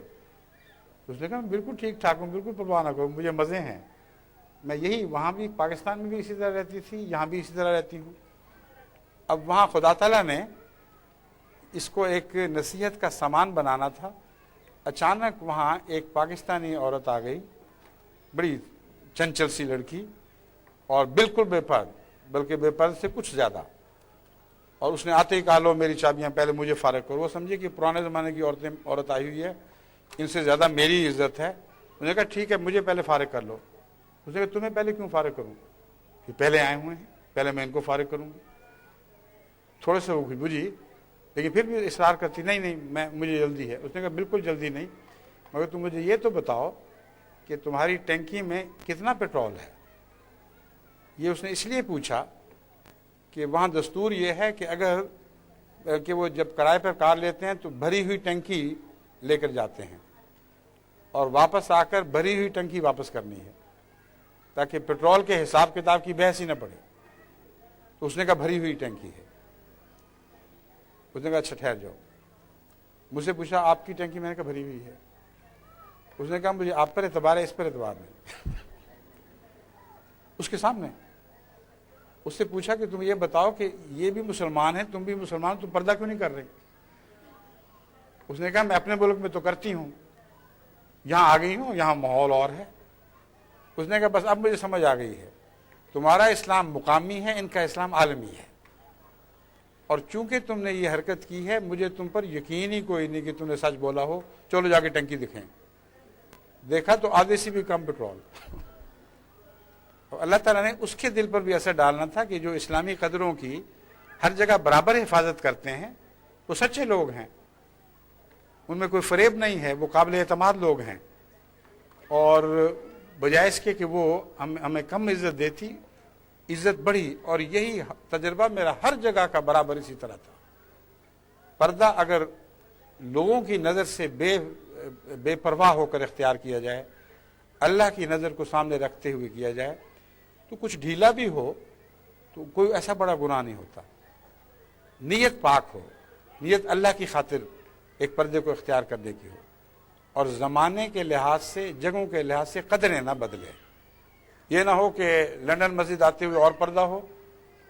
اس نے کہا میں بالکل ٹھیک ٹھاک ہوں، بالکل پرواہ نہ کروں، مجھے مزے ہیں، میں یہی وہاں بھی پاکستان میں بھی اسی طرح رہتی تھی، یہاں بھی اسی طرح رہتی ہوں۔ اب وہاں خدا تعالیٰ نے اس کو ایک نصیحت کا سامان بنانا تھا، اچانک وہاں ایک پاکستانی عورت آ گئی، بڑی چنچل سی لڑکی، اور بالکل بے پرد، بلکہ بے پرد سے کچھ زیادہ، اور اس نے آتے ہی کہا لو میری چابیاں پہلے مجھے فارغ کرو۔ وہ سمجھے کہ پرانے زمانے کی عورت آئی ہوئی ہے، ان سے زیادہ میری عزت ہے۔ انہوں نے کہا ٹھیک ہے مجھے پہلے فارغ کر لو۔ اس نے کہا تمہیں پہلے کیوں فارغ کروں؟ کہ پہلے آئے ہوئے ہیں، پہلے میں ان کو فارغ کروں گی۔ تھوڑے سے وہ بجھی، لیکن پھر بھی اصرار کرتی نہیں مجھے جلدی ہے۔ اس نے کہا بالکل جلدی نہیں، مگر تم مجھے یہ تو بتاؤ کہ تمہاری ٹینکی میں کتنا پیٹرول ہے؟ یہ اس نے اس لیے پوچھا کہ وہاں دستور یہ ہے کہ اگر کہ وہ جب کرائے پر کار لیتے ہیں تو بھری ہوئی ٹینکی لے کر جاتے ہیں، اور واپس آ کر بھری ہوئی ٹینکی واپس کرنی ہے، تاکہ پیٹرول کے حساب کتاب کی بحث ہی نہ پڑے۔ تو اس نے کہا بھری ہوئی ٹینکی ہے۔ اس نے کہا اچھا ٹھہر جاؤ۔ مجھ سے پوچھا آپ کی ٹینکی؟ میں نے کہا بھری ہوئی ہے۔ اس نے کہا مجھے آپ پر اعتبار ہے، اس پر اعتبار نہیں۔ اس کے سامنے اس سے پوچھا کہ تم یہ بتاؤ کہ یہ بھی مسلمان ہیں، تم بھی مسلمان، تم پردہ کیوں نہیں کر رہے؟ اس نے کہا میں اپنے ملک میں تو کرتی ہوں، یہاں آ گئی ہوں، یہاں ماحول اور ہے۔ اس نے کہا بس اب مجھے سمجھ آ گئی ہے، تمہارا اسلام مقامی ہے، ان کا اسلام عالمی ہے، اور چونکہ تم نے یہ حرکت کی ہے مجھے تم پر یقین ہی کوئی نہیں کہ تم نے سچ بولا ہو، چلو جا کے ٹنکی دکھیں۔ دیکھا تو آدھے سے بھی کم پیٹرول۔ اللہ تعالیٰ نے اس کے دل پر بھی اثر ڈالنا تھا کہ جو اسلامی قدروں کی ہر جگہ برابر حفاظت کرتے ہیں وہ سچے لوگ ہیں، ان میں کوئی فریب نہیں ہے، وہ قابل اعتماد لوگ ہیں، اور بجائے اس کے کہ وہ ہمیں کم عزت دیتی، عزت بڑھی۔ اور یہی تجربہ میرا ہر جگہ کا برابر اسی طرح تھا۔ پردہ اگر لوگوں کی نظر سے بے پرواہ ہو کر اختیار کیا جائے، اللہ کی نظر کو سامنے رکھتے ہوئے کیا جائے، تو کچھ ڈھیلا بھی ہو تو کوئی ایسا بڑا گناہ نہیں ہوتا۔ نیت پاک ہو، نیت اللہ کی خاطر ایک پردے کو اختیار کرنے کی ہو، اور زمانے کے لحاظ سے، جگہوں کے لحاظ سے قدریں نہ بدلیں۔ یہ نہ ہو کہ لندن مسجد آتے ہوئے اور پردہ ہو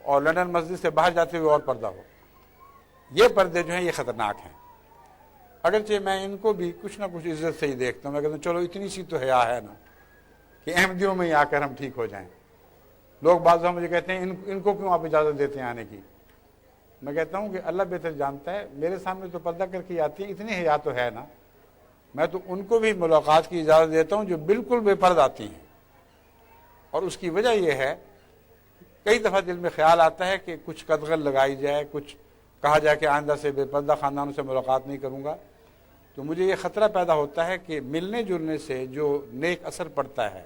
اور لندن مسجد سے باہر جاتے ہوئے اور پردہ ہو۔ یہ پردے جو ہیں یہ خطرناک ہیں۔ اگرچہ میں ان کو بھی کچھ نہ کچھ عزت سے ہی دیکھتا ہوں، میں کہتا ہوں چلو اتنی سی تو حیا ہے نا کہ احمدیوں میں ہی آ کر ہم ٹھیک ہو جائیں۔ لوگ بعض دفعہ مجھے کہتے ہیں ان کو کیوں آپ اجازت دیتے ہیں آنے کی؟ میں کہتا ہوں کہ اللہ بہتر جانتا ہے، میرے سامنے تو پردہ کر کے آتی ہے، اتنی حیا تو ہے نا، میں تو ان کو بھی ملاقات کی اجازت دیتا ہوں جو بالکل بے پرد آتی ہیں۔ اور اس کی وجہ یہ ہے، کئی دفعہ دل میں خیال آتا ہے کہ کچھ قدغن لگائی جائے، کچھ کہا جائے کہ آئندہ سے بے پردہ خاندانوں سے ملاقات نہیں کروں گا، تو مجھے یہ خطرہ پیدا ہوتا ہے کہ ملنے جلنے سے جو نیک اثر پڑتا ہے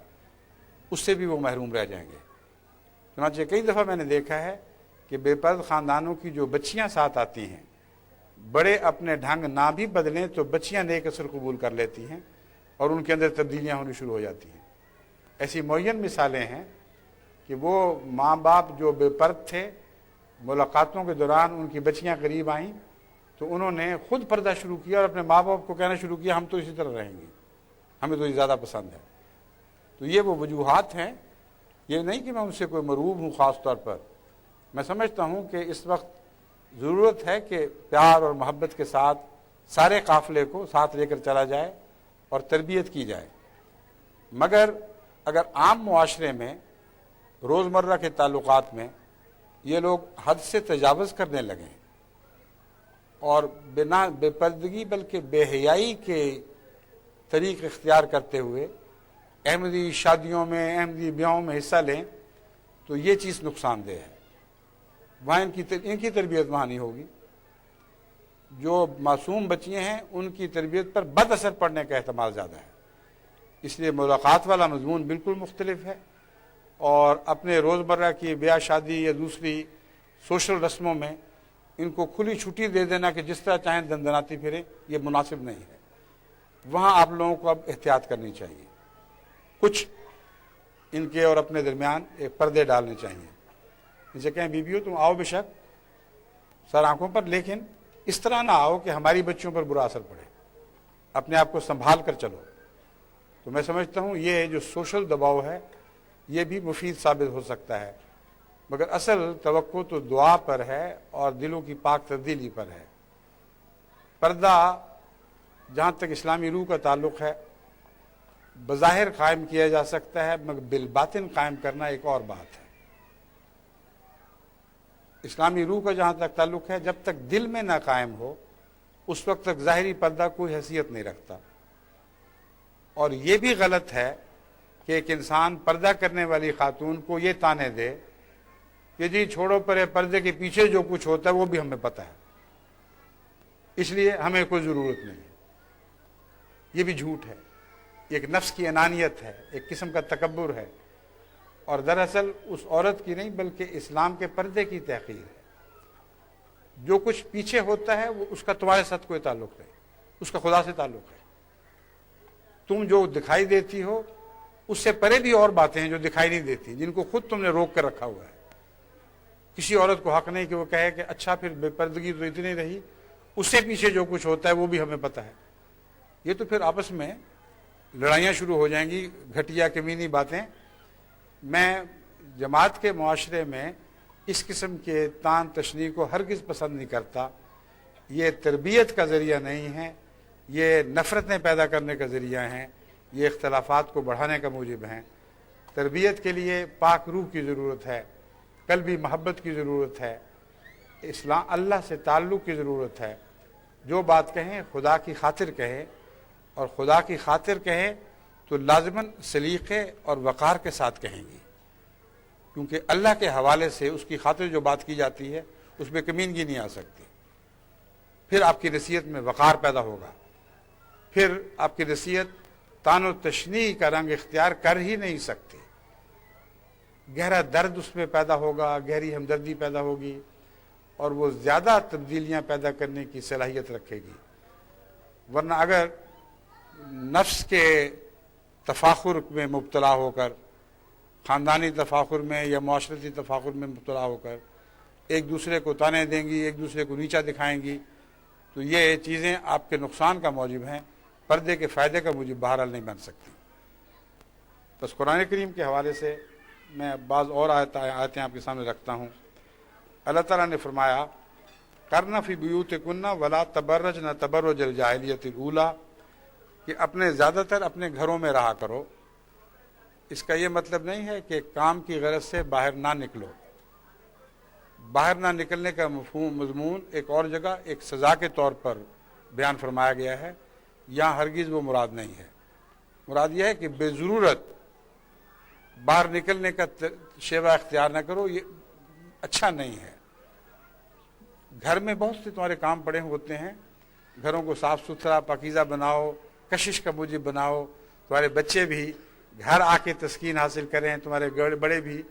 اس سے بھی وہ محروم رہ جائیں گے۔ چنانچہ کئی دفعہ میں نے دیکھا ہے کہ بے پرد خاندانوں کی جو بچیاں ساتھ آتی ہیں، بڑے اپنے ڈھنگ نہ بھی بدلیں تو بچیاں نیک اثر قبول کر لیتی ہیں اور ان کے اندر تبدیلیاں ہونی شروع ہو جاتی ہیں۔ ایسی معین مثالیں ہیں کہ وہ ماں باپ جو بے پرد تھے، ملاقاتوں کے دوران ان کی بچیاں قریب آئیں تو انہوں نے خود پردہ شروع کیا اور اپنے ماں باپ کو کہنا شروع کیا ہم تو اسی طرح رہیں گے، ہمیں تو یہ زیادہ پسند ہے۔ تو یہ وہ وجوہات ہیں. یہ نہیں کہ میں ان سے کوئی مرعوب ہوں خاص طور پر. میں سمجھتا ہوں کہ اس وقت ضرورت ہے کہ پیار اور محبت کے ساتھ سارے قافلے کو ساتھ لے کر چلا جائے اور تربیت کی جائے. مگر اگر عام معاشرے میں روزمرہ کے تعلقات میں یہ لوگ حد سے تجاوز کرنے لگیں اور بنا بے پردگی بلکہ بے حیائی کے طریق اختیار کرتے ہوئے احمدی شادیوں میں احمدی بیاہوں میں حصہ لیں تو یہ چیز نقصان دہ ہے. وہاں ان کی تربیت وہاں نہیں ہوگی. جو معصوم بچیاں ہیں ان کی تربیت پر بد اثر پڑنے کا احتمال زیادہ ہے. اس لیے ملاقات والا مضمون بالکل مختلف ہے اور اپنے روزمرہ کی بیاہ شادی یا دوسری سوشل رسموں میں ان کو کھلی چھٹی دے دینا کہ جس طرح چاہیں دندناتی پھریں یہ مناسب نہیں ہے. وہاں آپ لوگوں کو اب احتیاط کرنی چاہیے. کچھ ان کے اور اپنے درمیان ایک پردے ڈالنے چاہیے. ان سے کہیں بیویوں تم آؤ بے شک سر آنکھوں پر، لیکن اس طرح نہ آؤ کہ ہماری بچیوں پر برا اثر پڑے. اپنے آپ کو سنبھال کر چلو. تو میں سمجھتا ہوں یہ جو سوشل دباؤ ہے یہ بھی مفید ثابت ہو سکتا ہے. مگر اصل توقع تو دعا پر ہے اور دلوں کی پاک تبدیلی پر ہے. پردہ جہاں تک اسلامی روح کا تعلق ہے بظاہر قائم کیا جا سکتا ہے، مگر بالباطن قائم کرنا ایک اور بات ہے. اسلامی روح کا جہاں تک تعلق ہے جب تک دل میں نہ قائم ہو اس وقت تک ظاہری پردہ کوئی حیثیت نہیں رکھتا. اور یہ بھی غلط ہے کہ ایک انسان پردہ کرنے والی خاتون کو یہ تانے دے کہ جی چھوڑو پرے، پردے کے پیچھے جو کچھ ہوتا ہے وہ بھی ہمیں پتہ ہے، اس لیے ہمیں کوئی ضرورت نہیں ہے. یہ بھی جھوٹ ہے. ایک نفس کی انانیت ہے، ایک قسم کا تکبر ہے اور دراصل اس عورت کی نہیں بلکہ اسلام کے پردے کی تحقیر ہے. جو کچھ پیچھے ہوتا ہے وہ اس کا تمہارے ساتھ کوئی تعلق نہیں، اس کا خدا سے تعلق ہے. تم جو دکھائی دیتی ہو اس سے پرے بھی اور باتیں ہیں جو دکھائی نہیں دیتی، جن کو خود تم نے روک کر رکھا ہوا ہے. کسی عورت کو حق نہیں کہ وہ کہے کہ اچھا پھر بے پردگی تو اتنی رہی، اس سے پیچھے جو کچھ ہوتا ہے وہ بھی ہمیں پتہ ہے. یہ تو پھر آپس میں لڑائیاں شروع ہو جائیں گی، گھٹیا کمینی باتیں. میں جماعت کے معاشرے میں اس قسم کے تان تشنیع کو ہرگز پسند نہیں کرتا. یہ تربیت کا ذریعہ نہیں ہے، یہ نفرتیں پیدا کرنے کا ذریعہ ہیں، یہ اختلافات کو بڑھانے کا موجب ہیں. تربیت کے لیے پاک روح کی ضرورت ہے، قلبی محبت کی ضرورت ہے، اسلام اللہ سے تعلق کی ضرورت ہے. جو بات کہیں خدا کی خاطر کہیں، اور خدا کی خاطر کہیں تو لازماً سلیقے اور وقار کے ساتھ کہیں گی، کیونکہ اللہ کے حوالے سے اس کی خاطر جو بات کی جاتی ہے اس میں کمینگی نہیں آ سکتی. پھر آپ کی نصیحت میں وقار پیدا ہوگا. پھر آپ کی نصیحت تان و تشنیع کا رنگ اختیار کر ہی نہیں سکتی. گہرا درد اس میں پیدا ہوگا، گہری ہمدردی پیدا ہوگی اور وہ زیادہ تبدیلیاں پیدا کرنے کی صلاحیت رکھے گی. ورنہ اگر نفس کے تفاخر میں مبتلا ہو کر، خاندانی تفاخر میں یا معاشرتی تفاخر میں مبتلا ہو کر ایک دوسرے کو تانے دیں گی، ایک دوسرے کو نیچا دکھائیں گی، تو یہ چیزیں آپ کے نقصان کا موجب ہیں، پردے کے فائدے کا موجب بہرحال نہیں بن سکتی. بس قرآن کریم کے حوالے سے میں بعض اور آیتیں آپ کے سامنے رکھتا ہوں. اللہ تعالیٰ نے فرمایا کرنا فی بیوتکن ولا تبرجن تبرج الجاہلیت الاولی، کہ اپنے زیادہ تر اپنے گھروں میں رہا کرو. اس کا یہ مطلب نہیں ہے کہ کام کی غرض سے باہر نہ نکلو. باہر نہ نکلنے کا مضمون ایک اور جگہ ایک سزا کے طور پر بیان فرمایا گیا ہے. یہاں ہرگز وہ مراد نہیں ہے. مراد یہ ہے کہ بے ضرورت باہر نکلنے کا شیوہ اختیار نہ کرو، یہ اچھا نہیں ہے. گھر میں بہت سے تمہارے کام پڑے ہوتے ہیں، گھروں کو صاف ستھرا پاکیزہ بناؤ، کشش کا موجب بناؤ. تمہارے بچے بھی گھر آ کے تسکین حاصل کریں، تمہارے بڑے بھی.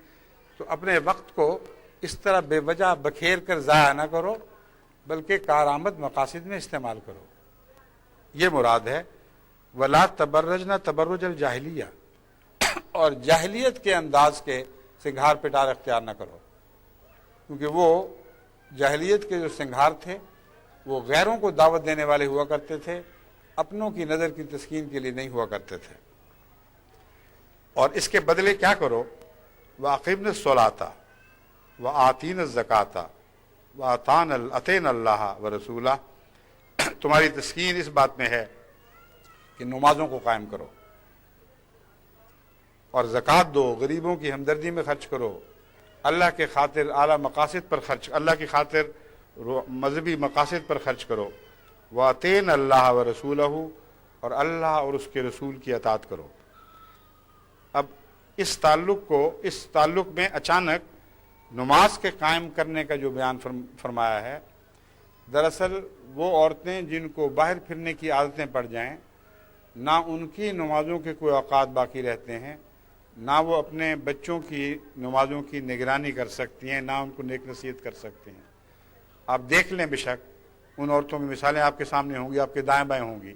تو اپنے وقت کو اس طرح بے وجہ بکھیر کر ضائع نہ کرو بلکہ کارآمد مقاصد میں استعمال کرو. یہ مراد ہے. ولا تبرجنا تبرج الجاہلیہ، اور جاہلیت کے انداز کے سنگھار پٹار اختیار نہ کرو، کیونکہ وہ جاہلیت کے جو سنگھار تھے وہ غیروں کو دعوت دینے والے ہوا کرتے تھے، اپنوں کی نظر کی تسکین کے لیے نہیں ہوا کرتے تھے. اور اس کے بدلے کیا کرو؟ وَأَقِمْنَ الصَّلَاةَ وَآتِينَ الزَّكَاةَ وَأَطِعْنَ اللَّهَ وَرَسُولَهُ. تمہاری تسکین اس بات میں ہے کہ نمازوں کو قائم کرو اور زکوٰۃ دو، غریبوں کی ہمدردی میں خرچ کرو، اللہ کے خاطر اعلیٰ مقاصد پر خرچ، اللہ کی خاطر مذہبی مقاصد پر خرچ کرو. وَأَطِعْنَ اللَّهَ وَرَسُولَهُ، اور اللہ اور اس کے رسول کی اطاعت کرو. اب اس تعلق میں اچانک نماز کے قائم کرنے کا جو بیان فرمایا ہے، دراصل وہ عورتیں جن کو باہر پھرنے کی عادتیں پڑ جائیں، نہ ان کی نمازوں کے کوئی اوقات باقی رہتے ہیں، نہ وہ اپنے بچوں کی نمازوں کی نگرانی کر سکتی ہیں، نہ ان کو نیک نصیحت کر سکتے ہیں. آپ دیکھ لیں، بے شک ان عورتوں کی مثالیں آپ کے سامنے ہوں گی، آپ کے دائیں بائیں ہوں گی،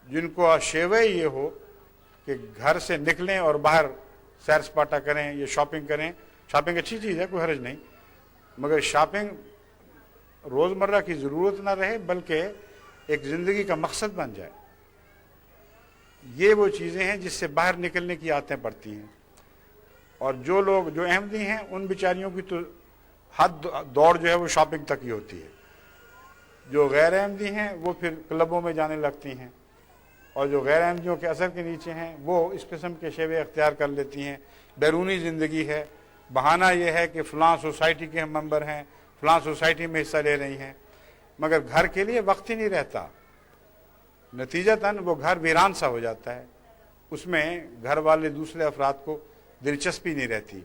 جن کو شیوہ یہ ہو کہ گھر سے نکلیں اور باہر سیر سپاٹا کریں یا شاپنگ کریں. شاپنگ اچھی چیز ہے، کوئی حرج نہیں، مگر شاپنگ روزمرہ کی ضرورت نہ رہے بلکہ ایک زندگی کا مقصد بن جائے. یہ وہ چیزیں ہیں جس سے باہر نکلنے کی عادتیں پڑتی ہیں. اور جو لوگ جو احمدی ہیں ان بیچاریوں کی تو حد دوڑ جو ہے وہ شاپنگ تک ہی ہوتی ہے. جو غیر احمدی ہیں وہ پھر کلبوں میں جانے لگتی ہیں، اور جو غیر احمدیوں کے اثر کے نیچے ہیں وہ اس قسم کے شیوے اختیار کر لیتی ہیں. بیرونی زندگی ہے، بہانہ یہ ہے کہ فلاں سوسائٹی کے ہم ممبر ہیں، فلاں سوسائٹی میں حصہ لے رہی ہیں، مگر گھر کے لیے وقت ہی نہیں رہتا. نتیجتاً وہ گھر ویران سا ہو جاتا ہے، اس میں گھر والے دوسرے افراد کو دلچسپی نہیں رہتی.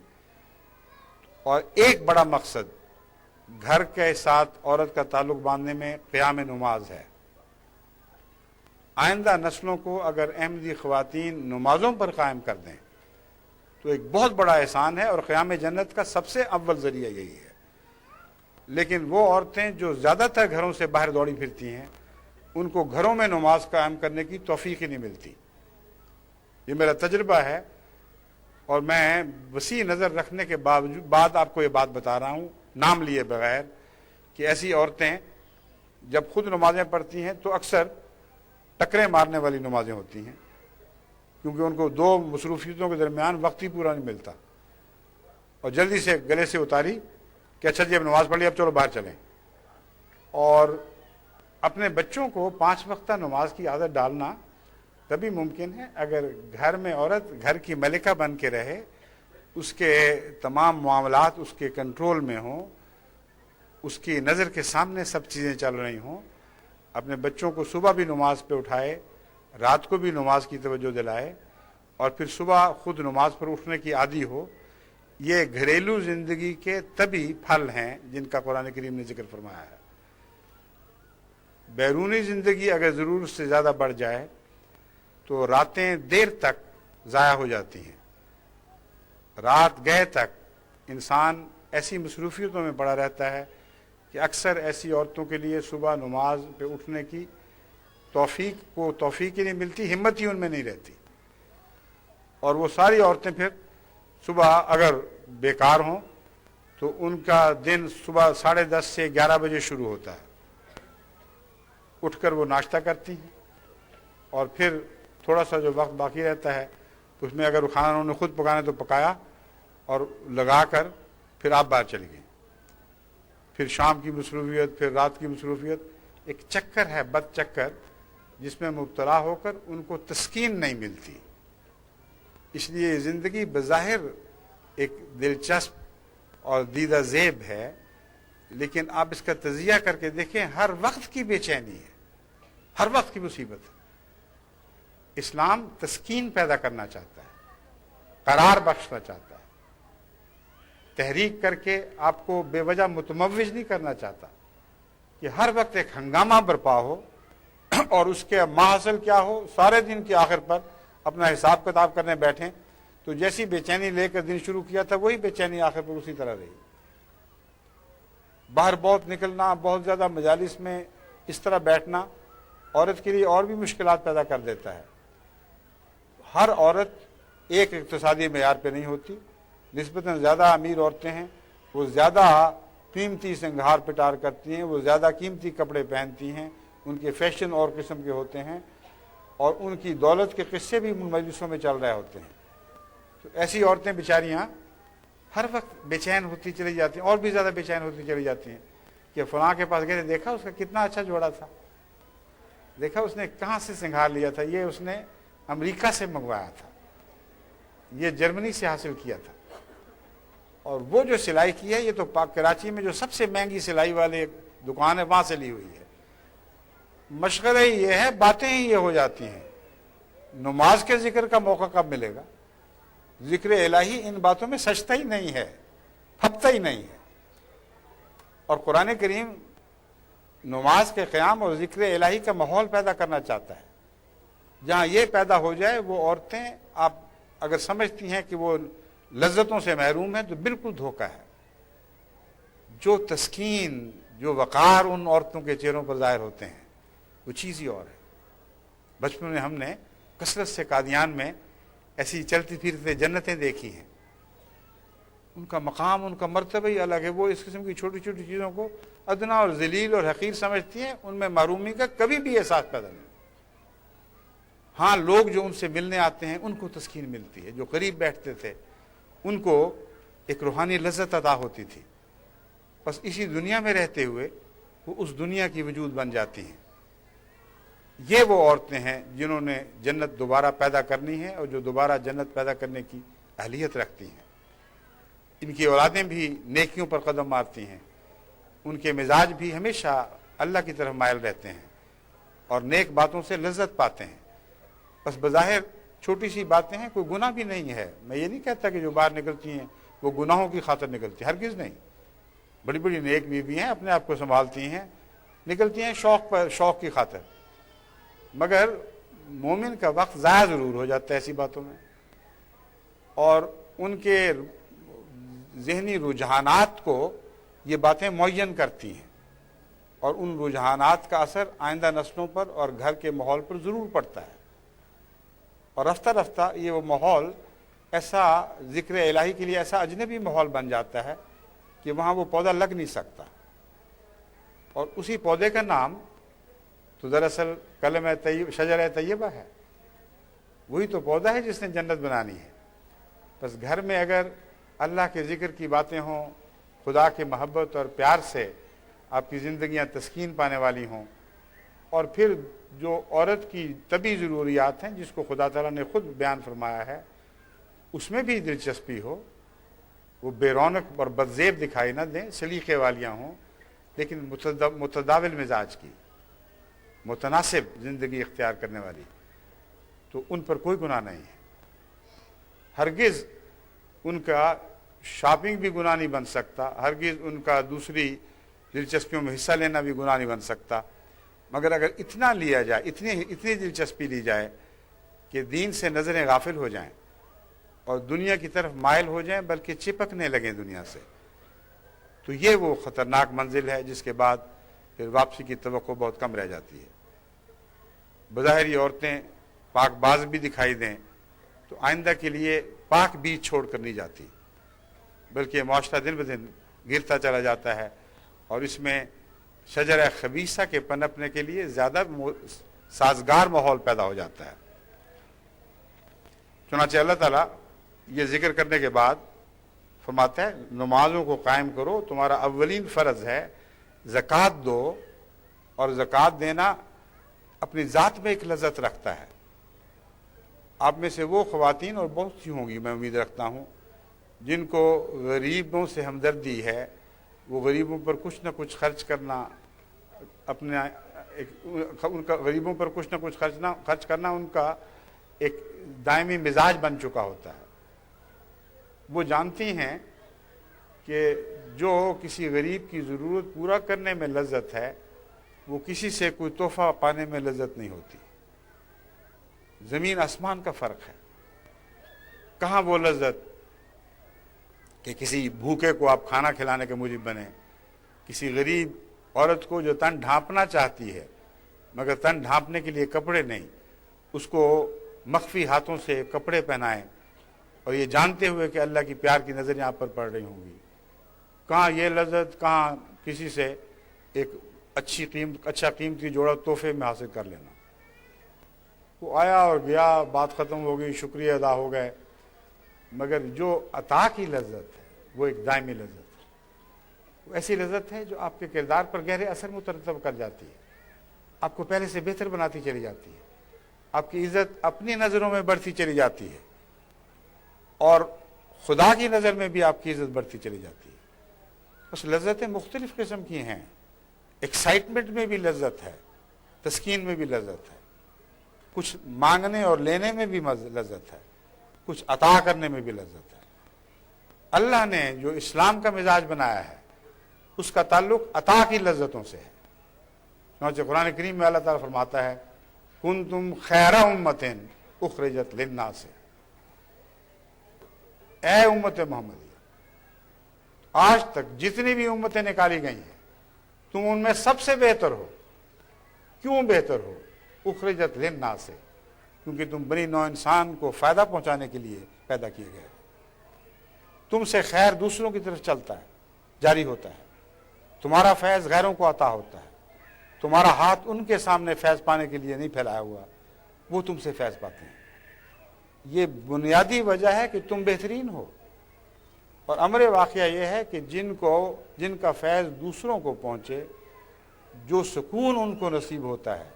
اور ایک بڑا مقصد گھر کے ساتھ عورت کا تعلق باندھنے میں قیام نماز ہے. آئندہ نسلوں کو اگر احمدی خواتین نمازوں پر قائم کر دیں تو ایک بہت بڑا احسان ہے، اور قیام جنت کا سب سے اول ذریعہ یہی ہے. لیکن وہ عورتیں جو زیادہ تر گھروں سے باہر دوڑی پھرتی ہیں، ان کو گھروں میں نماز قائم کرنے کی توفیق ہی نہیں ملتی. یہ میرا تجربہ ہے، اور میں وسیع نظر رکھنے کے بعد آپ کو یہ بات بتا رہا ہوں نام لیے بغیر، کہ ایسی عورتیں جب خود نمازیں پڑھتی ہیں تو اکثر ٹکریں مارنے والی نمازیں ہوتی ہیں، کیونکہ ان کو دو مصروفیتوں کے درمیان وقت ہی پورا نہیں ملتا، اور جلدی سے گلے سے اتاری کہ اچھا جی اب نماز پڑھ لی، اب چلو باہر چلیں. اور اپنے بچوں کو 5 وقتہ نماز کی عادت ڈالنا تبھی ممکن ہے اگر گھر میں عورت گھر کی ملکہ بن کے رہے، اس کے تمام معاملات اس کے کنٹرول میں ہوں، اس کی نظر کے سامنے سب چیزیں چل رہی ہوں. اپنے بچوں کو صبح بھی نماز پہ اٹھائے، رات کو بھی نماز کی توجہ دلائے، اور پھر صبح خود نماز پر اٹھنے کی عادی ہو. یہ گھریلو زندگی کے طبی پھل ہیں جن کا قرآن کریم نے ذکر فرمایا ہے. بیرونی زندگی اگر ضرورت سے زیادہ بڑھ جائے تو راتیں دیر تک ضائع ہو جاتی ہیں. رات گئے تک انسان ایسی مصروفیتوں میں پڑا رہتا ہے کہ اکثر ایسی عورتوں کے لیے صبح نماز پہ اٹھنے کی توفیق ہی نہیں ملتی، ہمت ہی ان میں نہیں رہتی. اور وہ ساری عورتیں پھر صبح اگر بیکار ہوں تو ان کا دن صبح 10:30 سے 11 بجے شروع ہوتا ہے. اٹھ کر وہ ناشتہ کرتی ہیں، اور پھر تھوڑا سا جو وقت باقی رہتا ہے اس میں اگر کھانا انہوں نے خود پکانا تو پکایا اور لگا کر پھر آپ باہر چلی گئیں. پھر شام کی مصروفیت، پھر رات کی مصروفیت، ایک چکر ہے، بد چکر، جس میں مبتلا ہو کر ان کو تسکین نہیں ملتی. اس لیے زندگی بظاہر ایک دلچسپ اور دیدہ زیب ہے، لیکن آپ اس کا تجزیہ کر کے دیکھیں، ہر وقت کی بے چینی ہے، ہر وقت کی مصیبت ہے. اسلام تسکین پیدا کرنا چاہتا ہے، قرار بخشنا چاہتا ہے، تحریک کر کے آپ کو بے وجہ متموج نہیں کرنا چاہتا کہ ہر وقت ایک ہنگامہ برپا ہو اور اس کے ماحصل کیا ہو. سارے دن کے آخر پر اپنا حساب کتاب کرنے بیٹھیں تو جیسی بے چینی لے کر دن شروع کیا تھا وہی بے چینی آخر پر اسی طرح رہی. باہر بہت نکلنا، بہت زیادہ مجالس میں اس طرح بیٹھنا عورت کے لیے اور بھی مشکلات پیدا کر دیتا ہے. ہر عورت ایک اقتصادی معیار پہ نہیں ہوتی. نسبتاً زیادہ امیر عورتیں ہیں، وہ زیادہ قیمتی سنگھار پٹار کرتی ہیں، وہ زیادہ قیمتی کپڑے پہنتی ہیں، ان کے فیشن اور قسم کے ہوتے ہیں، اور ان کی دولت کے قصے بھی مجلسوں میں چل رہے ہوتے ہیں. تو ایسی عورتیں بیچاریاں ہر وقت بے چین ہوتی چلی جاتی ہیں، اور بھی زیادہ بے چین ہوتی چلی جاتی ہیں کہ فلاں کے پاس گئے، دیکھا اس کا کتنا اچھا جوڑا تھا، دیکھا اس نے کہاں سے سنگھار لیا تھا، یہ اس نے امریکہ سے منگوایا تھا، یہ جرمنی سے حاصل کیا تھا، اور وہ جو سلائی کی ہے یہ تو کراچی میں جو سب سے مہنگی سلائی والے دکان ہے وہاں سے لی ہوئی ہے۔ مشغلہ ہی یہ ہے، باتیں ہی یہ ہو جاتی ہیں۔ نماز کے ذکر کا موقع کب ملے گا؟ ذکر الہی ان باتوں میں سجتا ہی نہیں ہے، پھپتا ہی نہیں ہے۔ اور قرآن کریم نماز کے قیام اور ذکر الہی کا ماحول پیدا کرنا چاہتا ہے۔ جہاں یہ پیدا ہو جائے وہ عورتیں، آپ اگر سمجھتی ہیں کہ وہ لذتوں سے محروم ہیں تو بالکل دھوکہ ہے۔ جو تسکین، جو وقار ان عورتوں کے چہروں پر ظاہر ہوتے ہیں وہ چیز ہی اور ہے۔ بچپن میں ہم نے کثرت سے قادیان میں ایسی چلتی پھرتے جنتیں دیکھی ہیں، ان کا مقام، ان کا مرتبہ ہی الگ ہے۔ وہ اس قسم کی چھوٹی چھوٹی چیزوں کو ادنا اور ذلیل اور حقیر سمجھتی ہیں، ان میں محرومی کا کبھی بھی احساس پیدا نہیں۔ ہاں، لوگ جو ان سے ملنے آتے ہیں ان کو تسکین ملتی ہے، جو قریب بیٹھتے تھے ان کو ایک روحانی لذت عطا ہوتی تھی۔ بس اسی دنیا میں رہتے ہوئے وہ اس دنیا کی وجود بن جاتی ہیں۔ یہ وہ عورتیں ہیں جنہوں نے جنت دوبارہ پیدا کرنی ہے اور جو دوبارہ جنت پیدا کرنے کی اہلیت رکھتی ہیں۔ ان کی اولادیں بھی نیکیوں پر قدم مارتی ہیں، ان کے مزاج بھی ہمیشہ اللہ کی طرف مائل رہتے ہیں اور نیک باتوں سے لذت پاتے ہیں۔ بس بظاہر چھوٹی سی باتیں ہیں، کوئی گناہ بھی نہیں ہے۔ میں یہ نہیں کہتا کہ جو باہر نکلتی ہیں وہ گناہوں کی خاطر نکلتی ہیں، ہرگز نہیں۔ بڑی بڑی نیک بیوی ہیں، اپنے آپ کو سنبھالتی ہیں، نکلتی ہیں شوق کی خاطر، مگر مومن کا وقت ضائع ضرور ہو جاتا ہے ایسی باتوں میں، اور ان کے ذہنی رجحانات کو یہ باتیں معین کرتی ہیں، اور ان رجحانات کا اثر آئندہ نسلوں پر اور گھر کے ماحول پر ضرور پڑتا ہے، اور رفتہ رفتہ یہ وہ ماحول ایسا ذکر الہی کے لیے ایسا اجنبی ماحول بن جاتا ہے کہ وہاں وہ پودا لگ نہیں سکتا۔ اور اسی پودے کا نام تو دراصل کلمہ طیب، شجرہ طیبہ ہے، وہی تو پودا ہے جس نے جنت بنانی ہے۔ بس گھر میں اگر اللہ کے ذکر کی باتیں ہوں، خدا کی محبت اور پیار سے آپ کی زندگیاں تسکین پانے والی ہوں، اور پھر جو عورت کی طبعی ضروریات ہیں جس کو خدا تعالیٰ نے خود بیان فرمایا ہے اس میں بھی دلچسپی ہو، وہ بے رونق اور بدزیب دکھائی نہ دیں، سلیقے والیاں ہوں، لیکن متداول مزاج کی، متناسب زندگی اختیار کرنے والی، تو ان پر کوئی گناہ نہیں ہے۔ ہرگز ان کا شاپنگ بھی گناہ نہیں بن سکتا، ہرگز ان کا دوسری دلچسپیوں میں حصہ لینا بھی گناہ نہیں بن سکتا، مگر اگر اتنا لیا جائے، اتنی دلچسپی لی جائے کہ دین سے نظریں غافل ہو جائیں اور دنیا کی طرف مائل ہو جائیں، بلکہ چپکنے لگیں دنیا سے، تو یہ وہ خطرناک منزل ہے جس کے بعد پھر واپسی کی توقع بہت کم رہ جاتی ہے۔ بظاہر یہ عورتیں پاک باز بھی دکھائی دیں تو آئندہ کے لیے پاک بیج چھوڑ کر نہیں جاتی، بلکہ معاشرہ دن بدن گرتا چلا جاتا ہے، اور اس میں شجرہ خبیثہ کے پنپنے کے لیے زیادہ سازگار ماحول پیدا ہو جاتا ہے۔ چنانچہ اللہ تعالیٰ یہ ذکر کرنے کے بعد فرماتا ہے نمازوں کو قائم کرو، تمہارا اولین فرض ہے، زکوٰۃ دو، اور زکوٰۃ دینا اپنی ذات میں ایک لذت رکھتا ہے۔ آپ میں سے وہ خواتین، اور بہت سی ہوں گی میں امید رکھتا ہوں، جن کو غریبوں سے ہمدردی ہے، وہ غریبوں پر کچھ نہ کچھ خرچ کرنا، ان کا غریبوں پر کچھ نہ کچھ خرچ کرنا ان کا ایک دائمی مزاج بن چکا ہوتا ہے۔ وہ جانتی ہیں کہ جو کسی غریب کی ضرورت پورا کرنے میں لذت ہے، وہ کسی سے کوئی تحفہ پانے میں لذت نہیں ہوتی۔ زمین آسمان کا فرق ہے۔ کہاں وہ لذت کہ کسی بھوکے کو آپ کھانا کھلانے کے موجب بنے، کسی غریب عورت کو جو تن ڈھانپنا چاہتی ہے مگر تن ڈھانپنے کے لیے کپڑے نہیں، اس کو مخفی ہاتھوں سے کپڑے پہنائیں، اور یہ جانتے ہوئے کہ اللہ کی پیار کی نظریں آپ پر پڑ رہی ہوں گی۔ کہاں یہ لذت، کہاں کسی سے ایک اچھا قیمتی جوڑا تحفے میں حاصل کر لینا۔ وہ آیا اور گیا، بات ختم ہو گئی، شکریہ ادا ہو گئے، مگر جو عطا کی لذت ہے وہ ایک دائمی لذت ہے، وہ ایسی لذت ہے جو آپ کے کردار پر گہرے اثر مترتب کر جاتی ہے، آپ کو پہلے سے بہتر بناتی چلی جاتی ہے، آپ کی عزت اپنی نظروں میں بڑھتی چلی جاتی ہے اور خدا کی نظر میں بھی آپ کی عزت بڑھتی چلی جاتی ہے۔ بس لذتیں مختلف قسم کی ہیں، ایکسائٹمنٹ میں بھی لذت ہے، تسکین میں بھی لذت ہے، کچھ مانگنے اور لینے میں بھی لذت ہے، کچھ عطا کرنے میں بھی لذت ہے۔ اللہ نے جو اسلام کا مزاج بنایا ہے اس کا تعلق عطا کی لذتوں سے ہے۔ چنانچہ قرآن کریم میں اللہ تعالیٰ فرماتا ہے کنتم خیر امت اخرجت للناس، اے امت محمدیہ، آج تک جتنی بھی امتیں نکالی گئی ہیں تم ان میں سب سے بہتر ہو۔ کیوں بہتر ہو؟ اخرجت للناس سے، کیونکہ تم بنی نوع انسان کو فائدہ پہنچانے کے لیے پیدا کیے گئے، تم سے خیر دوسروں کی طرف چلتا ہے، جاری ہوتا ہے، تمہارا فیض غیروں کو عطا ہوتا ہے، تمہارا ہاتھ ان کے سامنے فیض پانے کے لیے نہیں پھیلایا ہوا، وہ تم سے فیض پاتے ہیں۔ یہ بنیادی وجہ ہے کہ تم بہترین ہو۔ اور امر واقعہ یہ ہے کہ جن کا فیض دوسروں کو پہنچے، جو سکون ان کو نصیب ہوتا ہے،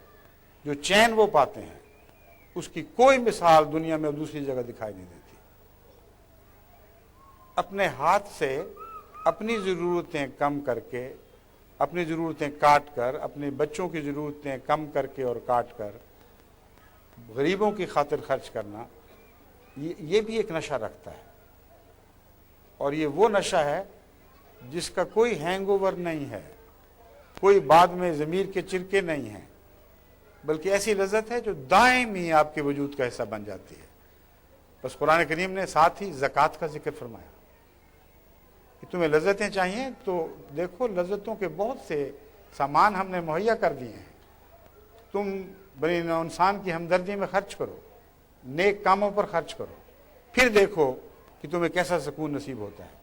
جو چین وہ پاتے ہیں، اس کی کوئی مثال دنیا میں دوسری جگہ دکھائی نہیں دیتی۔ اپنے ہاتھ سے اپنی ضرورتیں کم کر کے، اپنی ضرورتیں کاٹ کر، اپنے بچوں کی ضرورتیں کم کر کے اور کاٹ کر غریبوں کی خاطر خرچ کرنا، یہ بھی ایک نشہ رکھتا ہے، اور یہ وہ نشہ ہے جس کا کوئی ہینگ اوور نہیں ہے، کوئی بعد میں ضمیر کے چرکے نہیں ہیں، بلکہ ایسی لذت ہے جو دائمی آپ کے وجود کا حصہ بن جاتی ہے۔ بس قرآن کریم نے ساتھ ہی زکوٰۃ کا ذکر فرمایا کہ تمہیں لذتیں چاہیے تو دیکھو لذتوں کے بہت سے سامان ہم نے مہیا کر دیے ہیں، تم بنی نوع انسان کی ہمدردی میں خرچ کرو، نیک کاموں پر خرچ کرو، پھر دیکھو کہ تمہیں کیسا سکون نصیب ہوتا ہے۔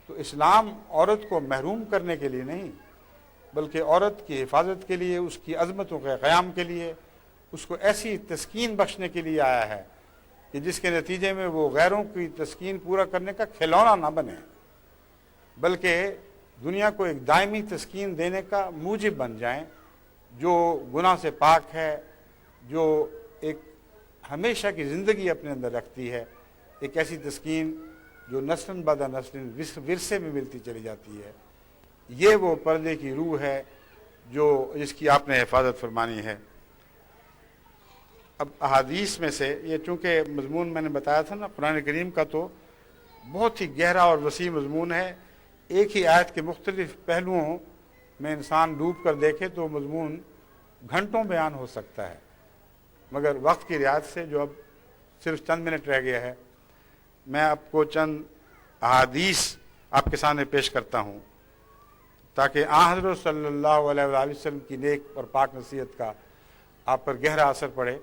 تو اسلام عورت کو محروم کرنے کے لیے نہیں، بلکہ عورت کی حفاظت کے لیے، اس کی عظمتوں کے قیام کے لیے، اس کو ایسی تسکین بخشنے کے لیے آیا ہے کہ جس کے نتیجے میں وہ غیروں کی تسکین پورا کرنے کا کھلونا نہ بنے، بلکہ دنیا کو ایک دائمی تسکین دینے کا موجب بن جائیں، جو گناہ سے پاک ہے، جو ایک ہمیشہ کی زندگی اپنے اندر رکھتی ہے، ایک ایسی تسکین جو نسل بعد نسل ورثے میں ملتی چلی جاتی ہے۔ یہ وہ پردے کی روح ہے جس کی آپ نے حفاظت فرمانی ہے۔ اب احادیث میں سے یہ چونکہ مضمون میں نے بتایا تھا نا، قرآن کریم کا تو بہت ہی گہرا اور وسیع مضمون ہے، ایک ہی آیت کے مختلف پہلوؤں میں انسان ڈوب کر دیکھے تو مضمون گھنٹوں بیان ہو سکتا ہے، مگر وقت کی رعایت سے جو اب صرف چند منٹ رہ گیا ہے، میں آپ کو چند احادیث آپ کے سامنے پیش کرتا ہوں تاکہ حضرت صلی اللہ علیہ وآلہ وسلم کی نیک اور پاک نصیحت کا آپ پر گہرا اثر پڑے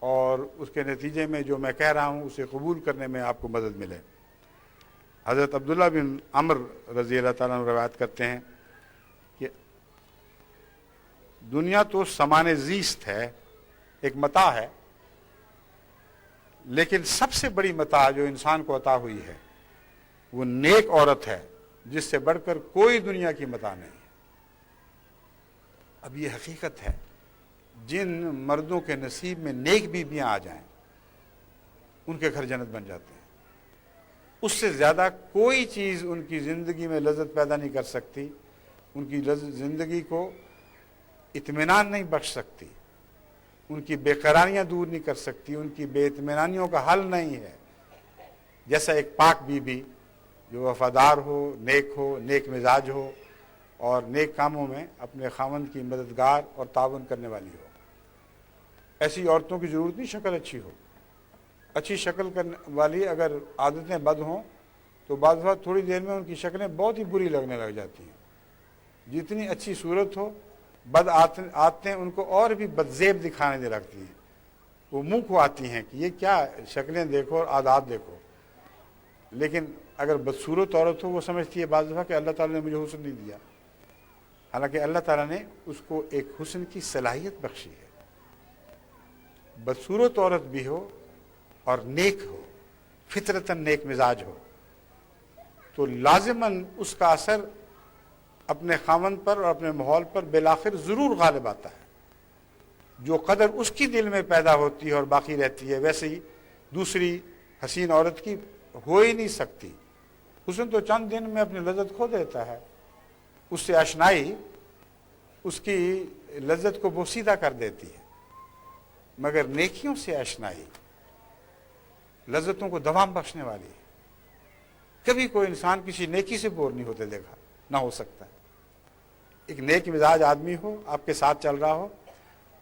اور اس کے نتیجے میں جو میں کہہ رہا ہوں اسے قبول کرنے میں آپ کو مدد ملے۔ حضرت عبداللہ بن عمر رضی اللہ تعالیٰ عنہ روایت کرتے ہیں کہ دنیا تو سامان زیست ہے، ایک متاع ہے، لیکن سب سے بڑی متاع جو انسان کو عطا ہوئی ہے وہ نیک عورت ہے، جس سے بڑھ کر کوئی دنیا کی متاع نہیں ہے۔ اب یہ حقیقت ہے، جن مردوں کے نصیب میں نیک بیویاں آ جائیں ان کے گھر جنت بن جاتے ہیں، اس سے زیادہ کوئی چیز ان کی زندگی میں لذت پیدا نہیں کر سکتی، ان کی زندگی کو اطمینان نہیں بخش سکتی، ان کی بے قراریاں دور نہیں کر سکتی، ان کی بے اطمینانیوں کا حل نہیں ہے، جیسا ایک پاک بیوی جو وفادار ہو، نیک مزاج ہو اور نیک کاموں میں اپنے خاوند کی مددگار اور تعاون کرنے والی ہو۔ ایسی عورتوں کی ضرورت نہیں شکل اچھی ہو، اچھی شکل کرنے والی اگر عادتیں بد ہوں تو بعض وقت تھوڑی دیر میں ان کی شکلیں بہت ہی بری لگنے لگ جاتی ہیں۔ جتنی اچھی صورت ہو، بد عادتیں ان کو اور بھی بدزیب دکھانے دے رکھتی ہیں، وہ منہ کو آتی ہیں کہ یہ کیا شکلیں دیکھو اور عادات دیکھو، لیکن اگر بدصورت عورت ہو وہ سمجھتی ہے بعض دفعہ کہ اللہ تعالیٰ نے مجھے حسن نہیں دیا، حالانکہ اللہ تعالیٰ نے اس کو ایک حسن کی صلاحیت بخشی ہے۔ بدصورت عورت بھی ہو اور نیک ہو، فطرتاً نیک مزاج ہو تو لازماً اس کا اثر اپنے خاوند پر اور اپنے ماحول پر بالآخر ضرور غالب آتا ہے. جو قدر اس کی دل میں پیدا ہوتی ہے اور باقی رہتی ہے ویسے ہی دوسری حسین عورت کی ہو ہی نہیں سکتی. حسن تو چند دن میں اپنی لذت کھو دیتا ہے. اس سے اشنائی اس کی لذت کو بوسیدہ کر دیتی ہے، مگر نیکیوں سے اشنائی لذتوں کو دوام بخشنے والی ہے. کبھی کوئی انسان کسی نیکی سے بور نہیں ہوتے دیکھا، نہ ہو سکتا. ایک نیک مزاج آدمی ہو، آپ کے ساتھ چل رہا ہو،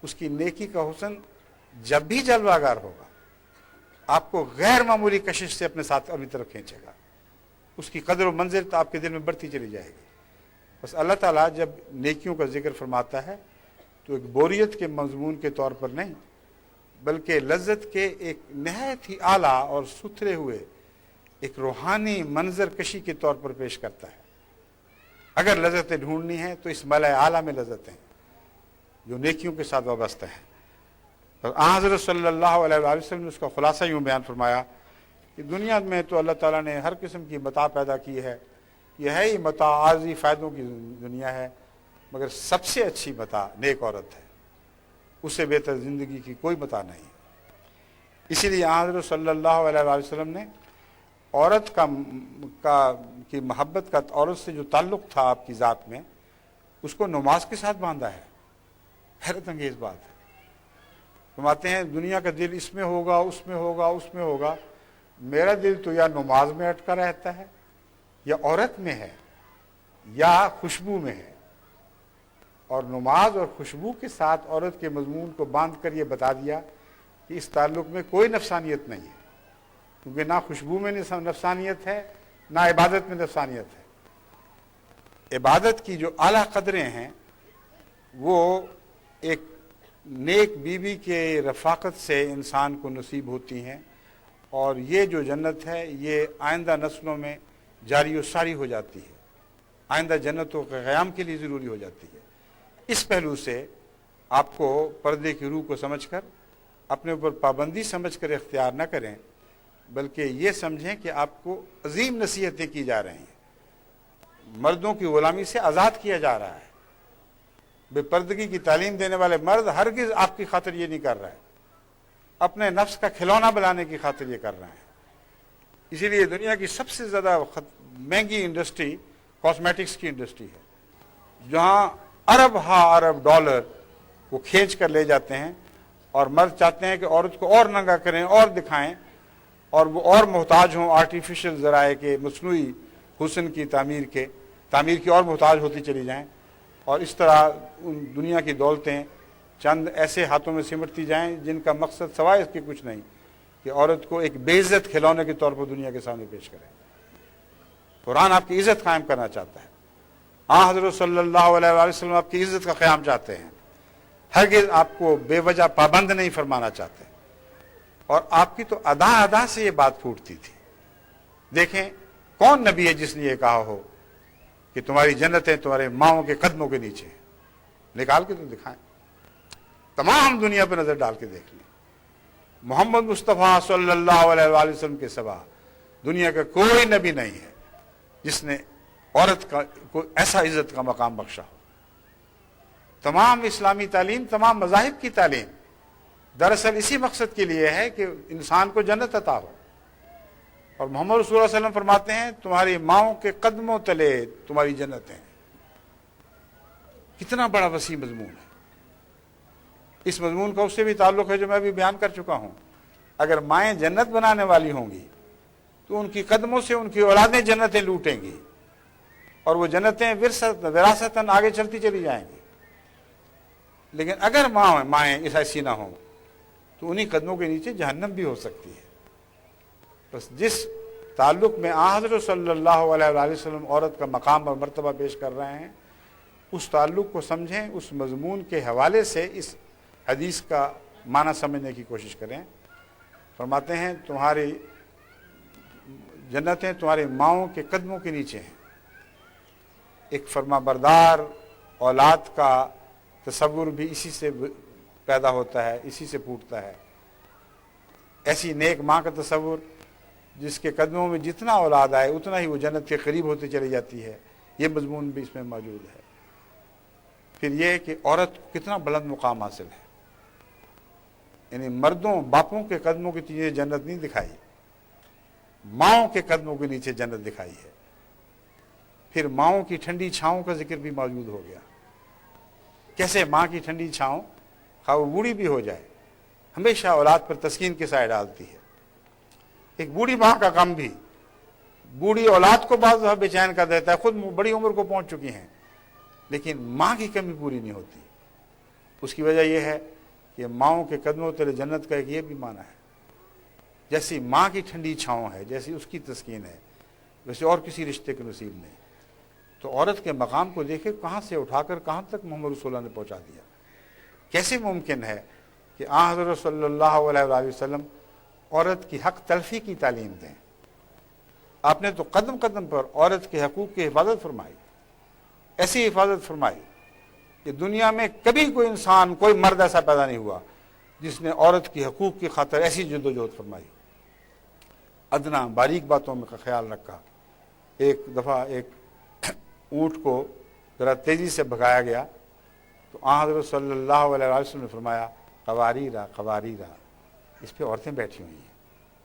اس کی نیکی کا حسن جب بھی جلوہ گر ہوگا آپ کو غیر معمولی کشش سے اپنے ساتھ اپنی طرف کھینچے گا. اس کی قدر و منزل تو آپ کے دل میں بڑھتی چلی جائے گی. بس اللہ تعالیٰ جب نیکیوں کا ذکر فرماتا ہے تو ایک بوریت کے مضمون کے طور پر نہیں، بلکہ لذت کے ایک نہایت ہی اعلیٰ اور ستھرے ہوئے ایک روحانی منظر کشی کے طور پر پیش کرتا ہے. اگر لذتیں ڈھونڈنی ہیں تو اس ملائے اعلیٰ میں لذتیں جو نیکیوں کے ساتھ وابستہ ہیں. اور حضرت صلی اللہ علیہ وآلہ وسلم نے اس کا خلاصہ یوں بیان فرمایا کہ دنیا میں تو اللہ تعالیٰ نے ہر قسم کی متاع پیدا کی ہے، یہ ہے ہی متاع عارضی فائدوں کی دنیا ہے، مگر سب سے اچھی متاع نیک عورت ہے. اس سے بہتر زندگی کی کوئی متاع نہیں. اسی لیے حضرت صلی اللہ علیہ وآلہ وسلم نے عورت کی محبت کا عورت سے جو تعلق تھا آپ کی ذات میں اس کو نماز کے ساتھ باندھا ہے. حیرت انگیز بات ہے. فرماتے ہیں دنیا کا دل اس میں ہوگا، اس میں ہوگا، اس میں ہوگا، میرا دل تو یا نماز میں اٹکا رہتا ہے یا عورت میں ہے یا خوشبو میں ہے. اور نماز اور خوشبو کے ساتھ عورت کے مضمون کو باندھ کر یہ بتا دیا کہ اس تعلق میں کوئی نفسانیت نہیں ہے، کیونکہ نہ خوشبو میں نفسانیت ہے نہ عبادت میں نفسانیت ہے. عبادت کی جو اعلیٰ قدریں ہیں وہ ایک نیک بیوی کے رفاقت سے انسان کو نصیب ہوتی ہیں، اور یہ جو جنت ہے یہ آئندہ نسلوں میں جاری و ساری ہو جاتی ہے، آئندہ جنتوں کے قیام کے لیے ضروری ہو جاتی ہے. اس پہلو سے آپ کو پردے کی روح کو سمجھ کر اپنے اوپر پابندی سمجھ کر اختیار نہ کریں، بلکہ یہ سمجھیں کہ آپ کو عظیم نصیحتیں کی جا رہی ہیں. مردوں کی غلامی سے آزاد کیا جا رہا ہے. بے پردگی کی تعلیم دینے والے مرد ہرگز آپ کی خاطر یہ نہیں کر رہا ہے، اپنے نفس کا کھلونا بنانے کی خاطر یہ کر رہے ہیں. اسی لیے دنیا کی سب سے زیادہ مہنگی انڈسٹری کاسمیٹکس کی انڈسٹری ہے، جہاں ارب ارب ڈالر وہ کھینچ کر لے جاتے ہیں، اور مرد چاہتے ہیں کہ عورت کو اور ننگا کریں اور دکھائیں اور وہ اور محتاج ہوں آرٹیفیشل ذرائع کے، مصنوعی حسن کی تعمیر کی اور محتاج ہوتی چلی جائیں، اور اس طرح ان دنیا کی دولتیں چند ایسے ہاتھوں میں سمٹتی جائیں جن کا مقصد سوائے اس کے کچھ نہیں کہ عورت کو ایک بے عزت کھلونے کے طور پر دنیا کے سامنے پیش کریں. قرآن آپ کی عزت قائم کرنا چاہتا ہے. حضرت صلی اللہ علیہ وآلہ وسلم آپ کی عزت کا قیام چاہتے ہیں، ہرگز آپ کو بے وجہ پابند نہیں فرمانا چاہتے. اور آپ کی تو ادا سے یہ بات پھوٹتی تھی. دیکھیں کون نبی ہے جس نے یہ کہا ہو کہ تمہاری جنتیں تمہارے ماؤں کے قدموں کے نیچے ہیں. نکال کے تو دکھائیں، تمام دنیا پہ نظر ڈال کے دیکھ لیں. محمد مصطفیٰ صلی اللہ علیہ وآلہ وسلم کے سوا دنیا کا کوئی نبی نہیں ہے جس نے عورت کو ایسا عزت کا مقام بخشا ہو. تمام اسلامی تعلیم، تمام مذاہب کی تعلیم دراصل اسی مقصد کے لیے ہے کہ انسان کو جنت عطا ہو. اور محمد رسول اللہ علیہ وسلم فرماتے ہیں تمہاری ماؤں کے قدموں تلے تمہاری جنتیں. کتنا بڑا وسیع مضمون ہے. اس مضمون کا اس سے بھی تعلق ہے جو میں ابھی بیان کر چکا ہوں. اگر مائیں جنت بنانے والی ہوں گی تو ان کی قدموں سے ان کی اولادیں جنتیں لوٹیں گی، اور وہ جنتیں وراثتاً آگے چلتی چلی جائیں گی. لیکن اگر مائیں ایسی نہ ہوں تو انہی قدموں کے نیچے جہنم بھی ہو سکتی ہے. بس جس تعلق میں حضرت صلی اللہ علیہ وآلہ وسلم عورت کا مقام اور مرتبہ پیش کر رہے ہیں اس تعلق کو سمجھیں، اس مضمون کے حوالے سے اس حدیث کا معنی سمجھنے کی کوشش کریں. فرماتے ہیں تمہاری جنتیں تمہارے ماؤں کے قدموں کے نیچے ہیں. ایک فرما بردار اولاد کا تصور بھی اسی سے پیدا ہوتا ہے، اسی سے پھوٹتا ہے. ایسی نیک ماں کا تصور جس کے قدموں میں جتنا اولاد آئے اتنا ہی وہ جنت کے قریب ہوتی چلی جاتی ہے، یہ مضمون بھی اس میں موجود ہے۔ پھر یہ کہ عورت کو کتنا بلند مقام حاصل ہے، یعنی مردوں باپوں کے قدموں کی چیزیں جنت نہیں دکھائی، ماؤں کے قدموں کے نیچے جنت دکھائی ہے۔ پھر ماؤں کی ٹھنڈی چھاؤں کا ذکر بھی موجود ہو گیا، کیسے ماں کی ٹھنڈی چھاؤں خواہ وہ بوڑھی بھی ہو جائے ہمیشہ اولاد پر تسکین کی سائے ڈالتی ہے۔ ایک بوڑھی ماں کا غم بھی بوڑھی اولاد کو بعض دفعہ بے چین کر دیتا ہے، خود بڑی عمر کو پہنچ چکی ہیں لیکن ماں کی کمی پوری نہیں ہوتی۔ اس کی وجہ یہ ہے کہ ماؤں کے قدموں تلے جنت کا ایک یہ بھی معنی ہے، جیسی ماں کی ٹھنڈی چھاؤں ہے، جیسی اس کی تسکین ہے، ویسے اور کسی رشتے کے نصیب نہیں۔ تو عورت کے مقام کو دیکھے کہاں سے اٹھا کر کہاں تک محمد رسول اللہ نے پہنچا دیا۔ کیسے ممکن ہے کہ حضرت صلی اللہ علیہ وآلہ وسلم عورت کی حق تلفی کی تعلیم دیں؟ آپ نے تو قدم قدم پر عورت کے حقوق کی حفاظت فرمائی، ایسی حفاظت فرمائی کہ دنیا میں کبھی کوئی انسان، کوئی مرد ایسا پیدا نہیں ہوا جس نے عورت کی حقوق کی خاطر ایسی جدوجہد فرمائی، ادنا باریک باتوں میں کا خیال رکھا۔ ایک دفعہ ایک اونٹ کو ذرا تیزی سے بھگایا گیا تو حضرت صلی اللہ علیہ وسلم نے فرمایا قواریرا قواریرا، اس پہ عورتیں بیٹھی ہوئی ہیں،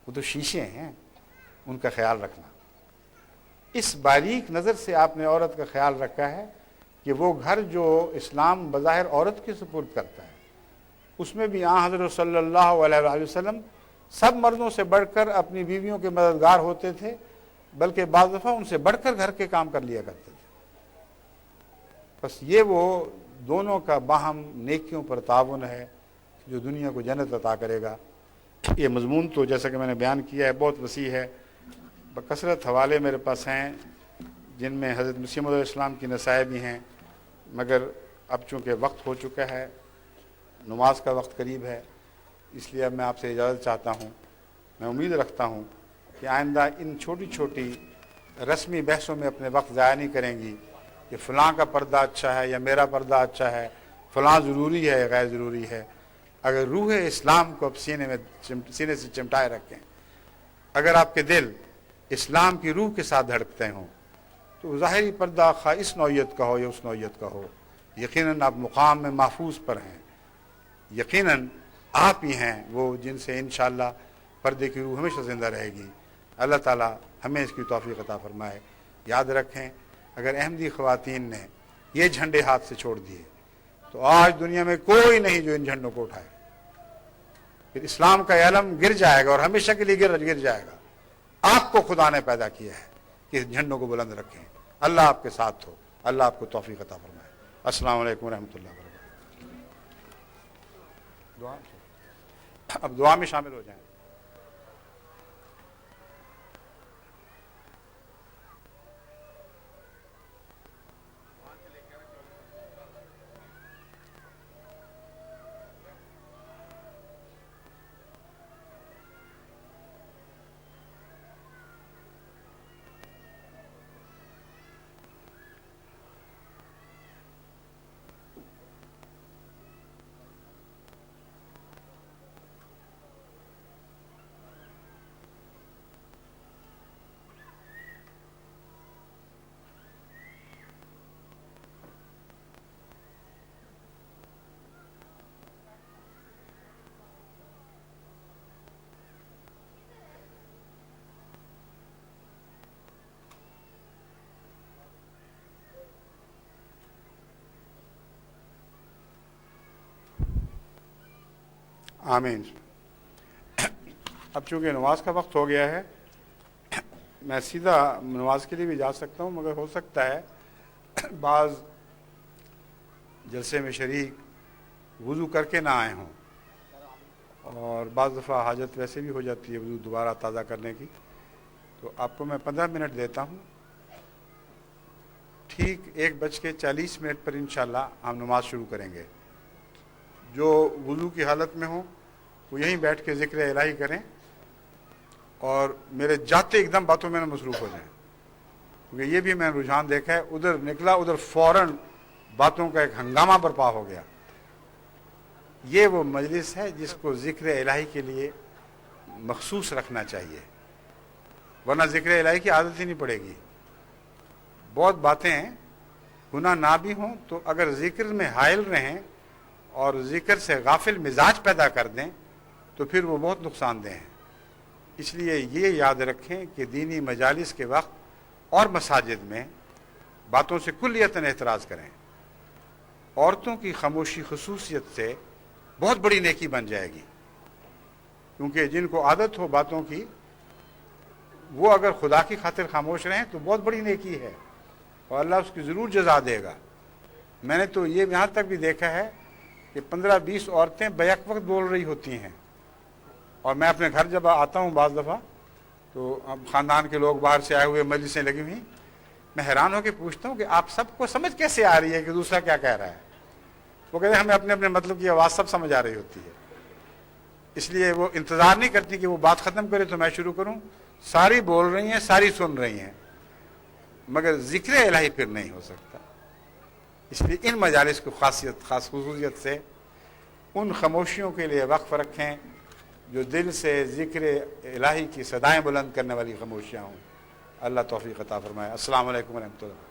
وہ تو شیشے ہیں، ان کا خیال رکھنا۔ اس باریک نظر سے آپ نے عورت کا خیال رکھا ہے کہ وہ گھر جو اسلام بظاہر عورت کے سپرد کرتا ہے، اس میں بھی حضرت صلی اللہ علیہ وسلم سب مردوں سے بڑھ کر اپنی بیویوں کے مددگار ہوتے تھے، بلکہ بعض دفعہ ان سے بڑھ کر گھر کے کام کر لیا کرتے تھے۔ بس یہ وہ دونوں کا باہم نیکیوں پر تعاون ہے جو دنیا کو جنت عطا کرے گا۔ یہ مضمون تو جیسا کہ میں نے بیان کیا ہے بہت وسیع ہے، بکثرت حوالے میرے پاس ہیں جن میں حضرت مسیح موعود علیہ السلام کی نصائح بھی ہیں، مگر اب چونکہ وقت ہو چکا ہے، نماز کا وقت قریب ہے، اس لیے اب میں آپ سے اجازت چاہتا ہوں۔ میں امید رکھتا ہوں کہ آئندہ ان چھوٹی چھوٹی رسمی بحثوں میں اپنے وقت ضائع نہیں کریں گی کہ فلاں کا پردہ اچھا ہے یا میرا پردہ اچھا ہے، فلاں ضروری ہے یا غیر ضروری ہے۔ اگر روح اسلام کو اب سینے سے چمٹائے رکھیں، اگر آپ کے دل اسلام کی روح کے ساتھ دھڑکتے ہوں تو ظاہری پردہ خواہ اس نوعیت کا ہو یا اس نوعیت کا ہو، یقیناً آپ مقام میں محفوظ پر ہیں، یقیناً آپ ہی ہیں وہ جن سے انشاءاللہ پردے کی روح ہمیشہ زندہ رہے گی۔ اللہ تعالیٰ ہمیں اس کی توفیق عطا فرمائے۔ یاد رکھیں اگر احمدی خواتین نے یہ جھنڈے ہاتھ سے چھوڑ دیے تو آج دنیا میں کوئی نہیں جو ان جھنڈوں کو اٹھائے، پھر اسلام کا علم گر جائے گا اور ہمیشہ کے لیے گر جائے گا۔ آپ کو خدا نے پیدا کیا ہے کہ اس جھنڈوں کو بلند رکھیں۔ اللہ آپ کے ساتھ ہو، اللہ آپ کو توفیق عطا فرمائے۔ السلام علیکم ورحمۃ اللہ وبرکاتہ۔ اب دعا میں شامل ہو جائیں۔ آمین۔ اب چونکہ نماز کا وقت ہو گیا ہے، میں سیدھا نماز کے لیے بھی جا سکتا ہوں، مگر ہو سکتا ہے بعض جلسے میں شریک وضو کر کے نہ آئے ہوں، اور بعض دفعہ حاجت ویسے بھی ہو جاتی ہے وضو دوبارہ تازہ کرنے کی، تو آپ کو میں 15 منٹ دیتا ہوں۔ ٹھیک 1:40 پر انشاءاللہ ہم نماز شروع کریں گے۔ جو وضو کی حالت میں ہوں وہ یہیں بیٹھ کے ذکر الہی کریں اور میرے جاتے ایک دم باتوں میں نہ مصروف ہو جائیں، کیونکہ یہ بھی میں رجحان دیکھا ہے، ادھر نکلا ادھر فوراً باتوں کا ایک ہنگامہ برپا ہو گیا۔ یہ وہ مجلس ہے جس کو ذکر الہی کے لیے مخصوص رکھنا چاہیے۔ ورنہ ذکر الہی کی عادت ہی نہیں پڑے گی. بہت باتیں ہیں گناہ نہ بھی ہوں تو اگر ذکر میں حائل رہیں اور ذکر سے غافل مزاج پیدا کر دیں تو پھر وہ بہت نقصان دہ ہیں. اس لیے یہ یاد رکھیں کہ دینی مجالس کے وقت اور مساجد میں باتوں سے کلیتاً احتراز کریں. عورتوں کی خاموشی خصوصیت سے بہت بڑی نیکی بن جائے گی، کیونکہ جن کو عادت ہو باتوں کی وہ اگر خدا کی خاطر خاموش رہیں تو بہت بڑی نیکی ہے اور اللہ اس کی ضرور جزا دے گا. میں نے تو یہ یہاں تک بھی دیکھا ہے کہ 15-20 عورتیں بیک وقت بول رہی ہوتی ہیں، اور میں اپنے گھر جب آتا ہوں بعض دفعہ تو اب خاندان کے لوگ باہر سے آئے ہوئے مجلسیں لگی ہوئی، میں حیران ہو کے پوچھتا ہوں کہ آپ سب کو سمجھ کیسے آ رہی ہے کہ دوسرا کیا کہہ رہا ہے. وہ کہتے ہیں ہمیں اپنے اپنے مطلب کی آواز سب سمجھ آ رہی ہوتی ہے. اس لیے وہ انتظار نہیں کرتی کہ وہ بات ختم کرے تو میں شروع کروں. ساری بول رہی ہیں، ساری سن رہی ہیں، مگر ذکر الہی پھر نہیں ہو سکتا. اس لیے ان مجالس کو خاص خصوصیت سے ان خاموشیوں کے لیے وقف رکھیں جو دل سے ذکر الہی کی صدائیں بلند کرنے والی خاموشیاں ہوں. اللہ توفیق عطا فرمائے. السلام علیکم ورحمۃ اللہ.